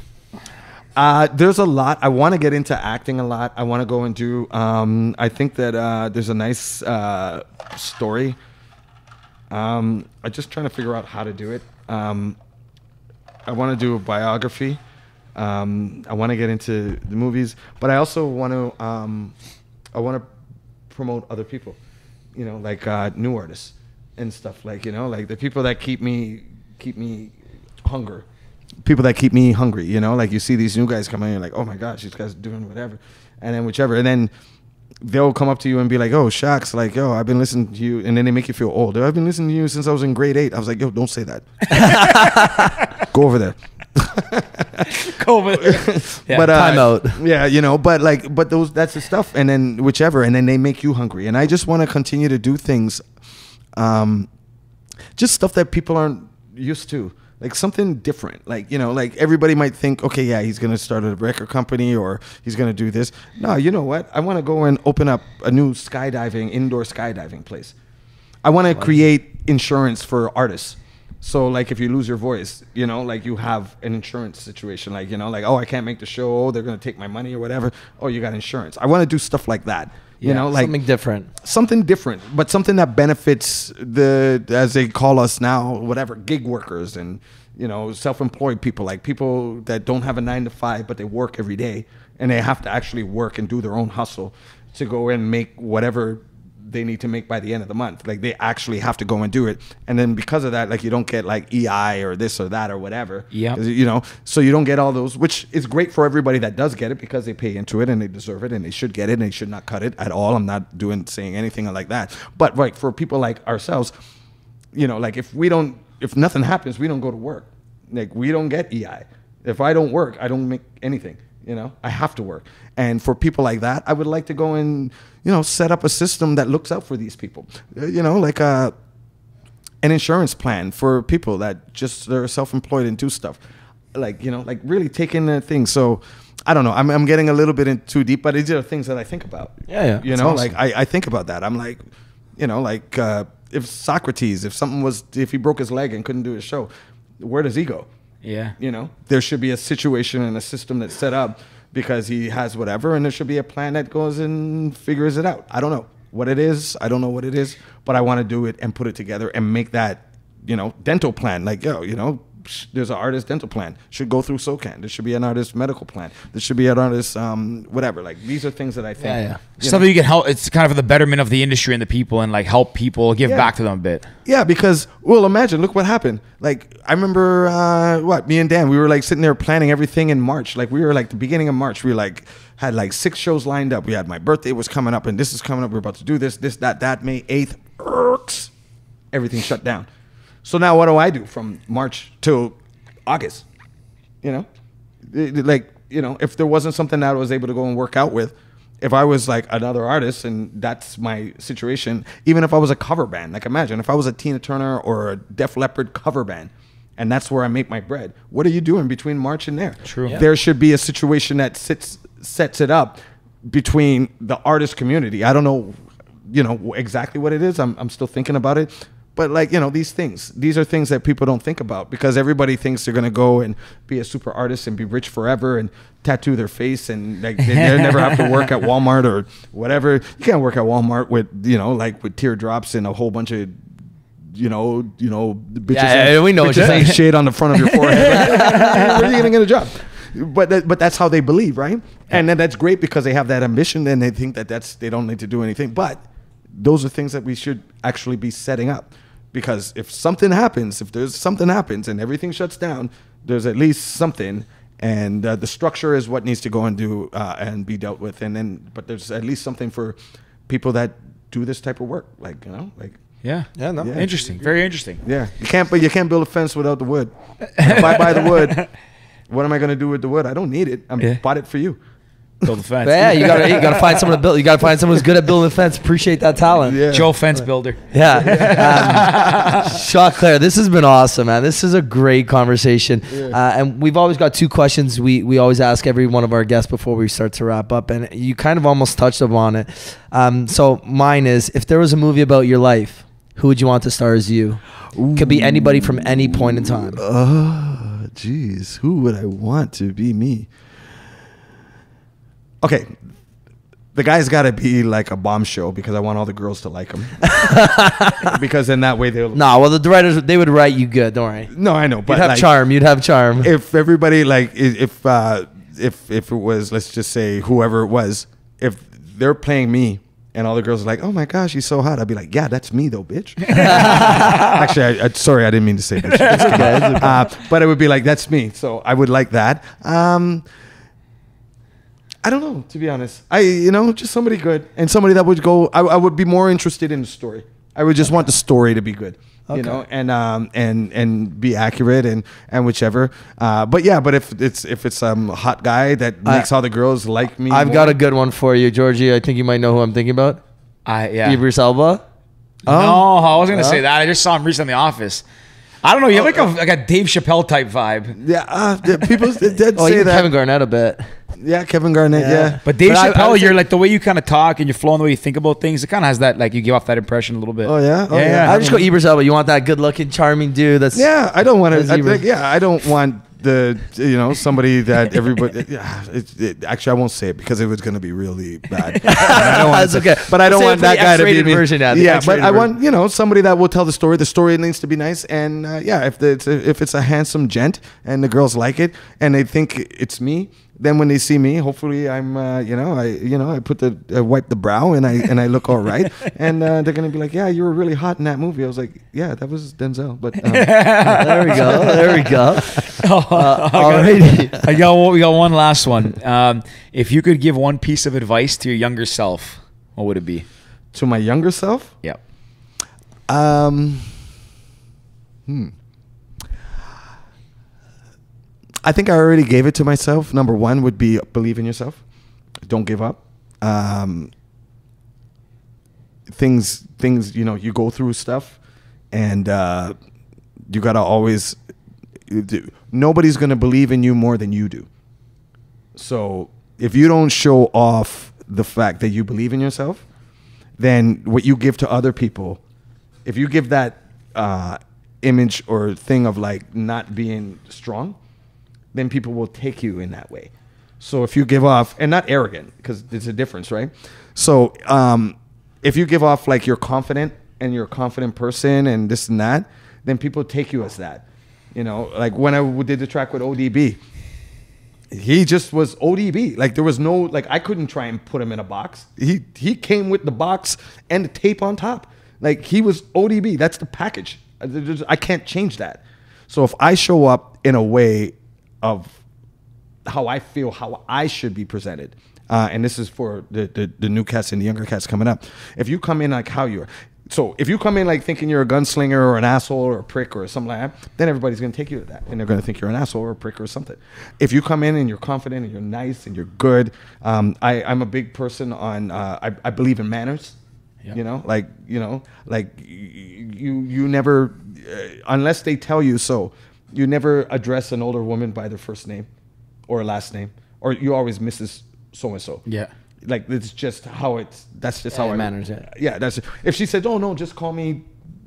There's a lot. I want to get into acting a lot. I want to go and do. I think that there's a nice story. I'm just trying to figure out how to do it. I want to do a biography. I want to get into the movies, but I also want to. I want to promote other people. You know, like new artists and stuff. Like, you know, like the people that keep me hungry. People that keep me hungry, you know, like you see these new guys come in, you're like, oh my gosh, these guys are doing whatever, and then whichever, and then they'll come up to you and be like, oh, Shaq's like, yo, I've been listening to you, and then they make you feel old. I've been listening to you since I was in grade 8. I was like, yo, don't say that. Go over there. Go over there. Yeah, but time out. Yeah, you know, but that's the stuff, and then whichever, and then they make you hungry, and I just want to continue to do things, just stuff that people aren't used to. Like something different, like, you know, like everybody might think, okay, yeah, he's going to start a record company or he's going to do this. No, you know what? I want to go and open up a new indoor skydiving place. I want to create insurance for artists. So like if you lose your voice, you know, like you have an insurance situation, like, you know, like, oh, I can't make the show. Oh, they're going to take my money or whatever. Oh, you got insurance. I want to do stuff like that. You know, like something different, but something that benefits as they call us now, whatever, gig workers and, you know, self-employed people, like people that don't have a 9-to-5, but they work every day and they have to actually work and do their own hustle to go and make whatever they need to make by the end of the month. Like they actually have to go and do it. And then because of that, like you don't get like EI or this or that or whatever. Yeah. You know, so you don't get all those, which is great for everybody that does get it because they pay into it and they deserve it and they should get it and they should not cut it at all. I'm not saying anything like that. But like for people like ourselves, you know, like if nothing happens, we don't go to work. Like we don't get EI. If I don't work, I don't make anything. You know, I have to work. And for people like that, I would like to go and, you know, set up a system that looks out for these people. You know, like an insurance plan for people that just they're self-employed and do stuff. Like, you know, like really taking the thing. So I don't know. I'm getting a little bit in too deep, but these are things that I think about. Yeah. You know, awesome. Like I think about that. I'm like, you know, like if Socrates, if he broke his leg and couldn't do his show, where does he go? Yeah. You know, there should be a situation and a system that's set up because he has whatever, and there should be a plan that goes and figures it out. I don't know what it is. I don't know what it is, but I want to do it and put it together and make that, you know, dental plan. Like, yo, you know, there's an artist dental plan. Should go through SOCAN. There should be an artist medical plan. There should be an artist whatever. Like these are things that I think. Stuff that you can help. It's kind of for the betterment of the industry and the people, and like help people give back to them a bit. Yeah, because well, imagine, look what happened. Like I remember me and Dan, we were like sitting there planning everything in March. Like we were like the beginning of March. We were like had like 6 shows lined up. We had my birthday was coming up, and this is coming up. We're about to do this, that, May 8th. everything shut down. So now what do I do from March till August? You know, if there wasn't something that I was able to go and work out with, if I was like another artist and that's my situation, even if I was a cover band, like imagine if I was a Tina Turner or a Def Leppard cover band, and that's where I make my bread. What are you doing between March and there? True. Yeah. There should be a situation that sets it up between the artist community. I don't know, exactly what it is. I'm still thinking about it. But like, these are things that people don't think about because everybody thinks they're going to go and be a super artist and be rich forever and tattoo their face and like they never have to work at Walmart or whatever. You can't work at Walmart with, with teardrops and a whole bunch of bitches, we know bitches ain't shade on the front of your forehead. Where are you gonna get a job? But that's how they believe, right? And then that's great because they have that ambition and they think they don't need to do anything. But those are things that we should actually be setting up because if there's something happens and everything shuts down, there's at least something. And the structure is what needs to go and do and be dealt with. But there's at least something for people that do this type of work, Yeah. Yeah. Interesting. Very interesting. Yeah. You can't build a fence without the wood. If I buy the wood, what am I going to do with the wood? I don't need it. I bought it for you. Build a fence. Yeah, you gotta find someone to build. You gotta find someone who's good at building a fence. Appreciate that talent. Yeah. Joe Fence Builder. Yeah. Choclair, this has been awesome, man. This is a great conversation. Yeah. And we've always got two questions we always ask every one of our guests before we start to wrap up. And you kind of almost touched upon it. So mine is, if there was a movie about your life, who would you want to star as you? Ooh. Could be anybody from any point in time. Oh, geez. Who would I want to be me? Okay, the guy's got to be like a bombshell because I want all the girls to like him. Because in that way they'll. No, well the writers they would write you good. Don't worry. No, I know, but you'd have charm. You'd have charm. If everybody if it was, let's just say whoever it was, if they're playing me and all the girls are like, oh my gosh, he's so hot, I'd be like, yeah, that's me though, bitch. Actually, sorry, I didn't mean to say bitch. It's okay. But it would be like, that's me. So I would like that. I don't know, to be honest. Just somebody good and somebody that would go. I would be more interested in the story. I would just want the story to be good, and be accurate and whichever. But if it's hot guy that makes all the girls like me. I've got a good one for you, Georgie. I think you might know who I'm thinking about. Idris Elba. No, I wasn't gonna say that. I just saw him recently in The Office. I don't know. You have like a Dave Chappelle type vibe. Yeah, people did say that. Kevin Garnett a bit. Yeah, Kevin Garnett. Yeah, but Dave Chappelle, you're like the way you kind of talk and you're flowing the way you think about things. It kind of has that like you give off that impression a little bit. Oh yeah, yeah. I just go Idris Elba. You want that good-looking, charming dude? That's I don't want to. I don't want somebody that everybody. Actually, I won't say it because it was going to be really bad. I don't want okay. But I don't want that guy to be me. Version but I want somebody that will tell the story. The story needs to be nice, and if it's a handsome gent and the girls like it and they think it's me. Then when they see me, hopefully I'm, I put wipe the brow and I look all right, and they're gonna be like, yeah, you were really hot in that movie. I was like, yeah, that was Denzel. But there we go, there we go. Alrighty, we got one last one. If you could give one piece of advice to your younger self, what would it be? To my younger self? Yep. I think I already gave it to myself. Number one would be believe in yourself. Don't give up. Things, you go through stuff and you got to always, nobody's going to believe in you more than you do. So if you don't show off the fact that you believe in yourself, then what you give to other people, if you give that image or thing of like not being strong, then people will take you in that way. So if you give off, and not arrogant, because there's a difference, right? So if you give off like you're confident and you're a confident person and this and that, then people take you as that. Like when I did the track with ODB, he just was ODB. Like there was no, like I couldn't try and put him in a box. He came with the box and the tape on top. Like he was ODB. That's the package. I can't change that. So if I show up in a way of how I feel, how I should be presented. And this is for the new cats and the younger cats coming up. If you come in like how you are, So if you come in like thinking you're a gunslinger or an asshole or a prick or something like that, then everybody's going to take you to that. And they're going to think you're an asshole or a prick or something. If you come in and you're confident and you're nice and you're good, I'm a big person on, I believe in manners. Yep. You never, unless they tell you so, you never address an older woman by their first name or last name, or you always Mrs. So-and-so. Yeah. Like, it's just how that's just how it manners. that's if she said, oh no, just call me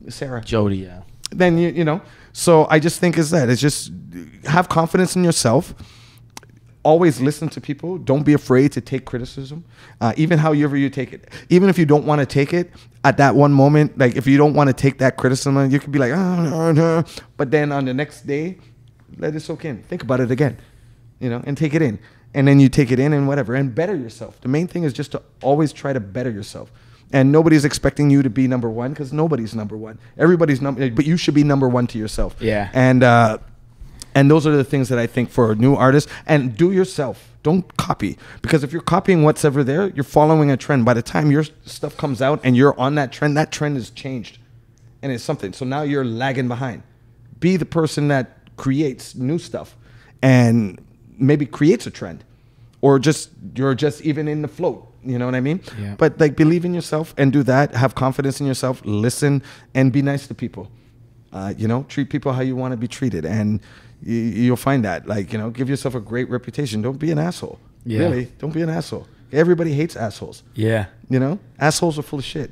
Sarah, Jody. Yeah. then you know. So I just think it's just have confidence in yourself. Always listen to people. Don't be afraid to take criticism, even however you take it. Even if you don't want to take it at that one moment, like if you don't want to take that criticism, you could be like, but then on the next day, let it soak in. Think about it again, and take it in. And then you take it in and whatever, and better yourself. The main thing is just to always try to better yourself. And nobody's expecting you to be number one, because nobody's number one. Everybody's but you should be number one to yourself. Yeah. And those are the things that I think for new artists. And do yourself. Don't copy. Because if you're copying what's ever there, you're following a trend. By the time your stuff comes out and you're on that trend has changed. And it's something. So now you're lagging behind. Be the person that creates new stuff and maybe creates a trend. Or you're just even in the float. You know what I mean? Yeah. But like, believe in yourself and do that. Have confidence in yourself. Listen and be nice to people. Treat people how you want to be treated. And you'll find that, give yourself a great reputation. Don't be an asshole. Yeah. Really, don't be an asshole. Everybody hates assholes. Yeah. Assholes are full of shit.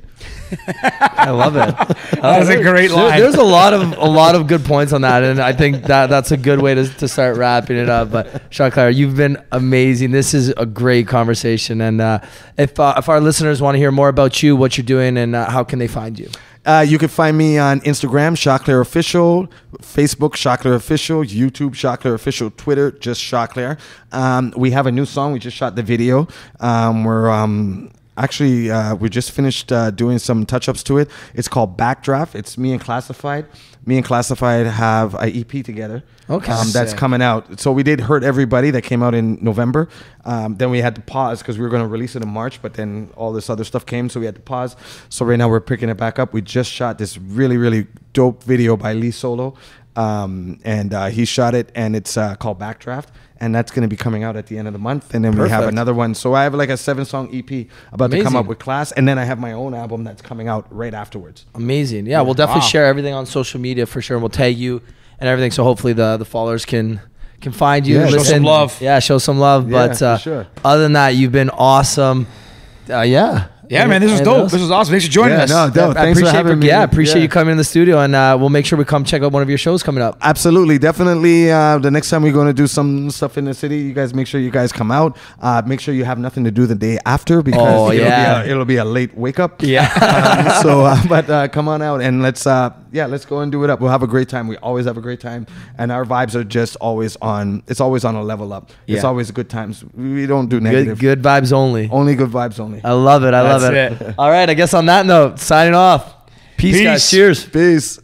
I love it. That was a great line. There's a lot of good points on that, and I think that's a good way to start wrapping it up. But Choclair, you've been amazing. This is a great conversation, and if our listeners want to hear more about you, what you're doing, and how can they find you? You can find me on Instagram, Choclair Official, Facebook, Choclair Official, YouTube, Choclair Official, Twitter, just Choclair. We have a new song. We just shot the video. We just finished doing some touch-ups to it. It's called Backdraft. It's me and Classified. Me and Classified have an EP together. Okay. That's coming out. So we did Hurt Everybody that came out in November. Then we had to pause because we were going to release it in March, but then all this other stuff came, so we had to pause. So right now we're picking it back up. We just shot this really, really dope video by Lee Solo. And he shot it, and it's called Backdraft. And that's going to be coming out at the end of the month. And then we have another one. So I have like a 7-song EP about to come up with Class. And then I have my own album that's coming out right afterwards. Amazing. Yeah, we'll definitely share everything on social media for sure. And we'll tag you and everything. So hopefully the followers can find you. Yeah, show some love. Yeah, show some love. Yeah, but for sure. Other than that, you've been awesome. Yeah, man, this was dope. This was awesome. Thanks for joining us. No, dope. Thanks for having me. Yeah, appreciate you coming in the studio, and we'll make sure we come check out one of your shows coming up. Absolutely, definitely. The next time we're going to do some stuff in the city, you guys make sure you guys come out. Make sure you have nothing to do the day after, because it'll be a late wake up. Yeah. But come on out and let's go and do it up. We'll have a great time. We always have a great time, and our vibes are just always on. It's always on a level up. Yeah. It's always good times. We don't do negative. Good vibes only. Only good vibes only. I love it. I love That's it. All right, I guess on that note, signing off. Peace, guys. Cheers. Peace.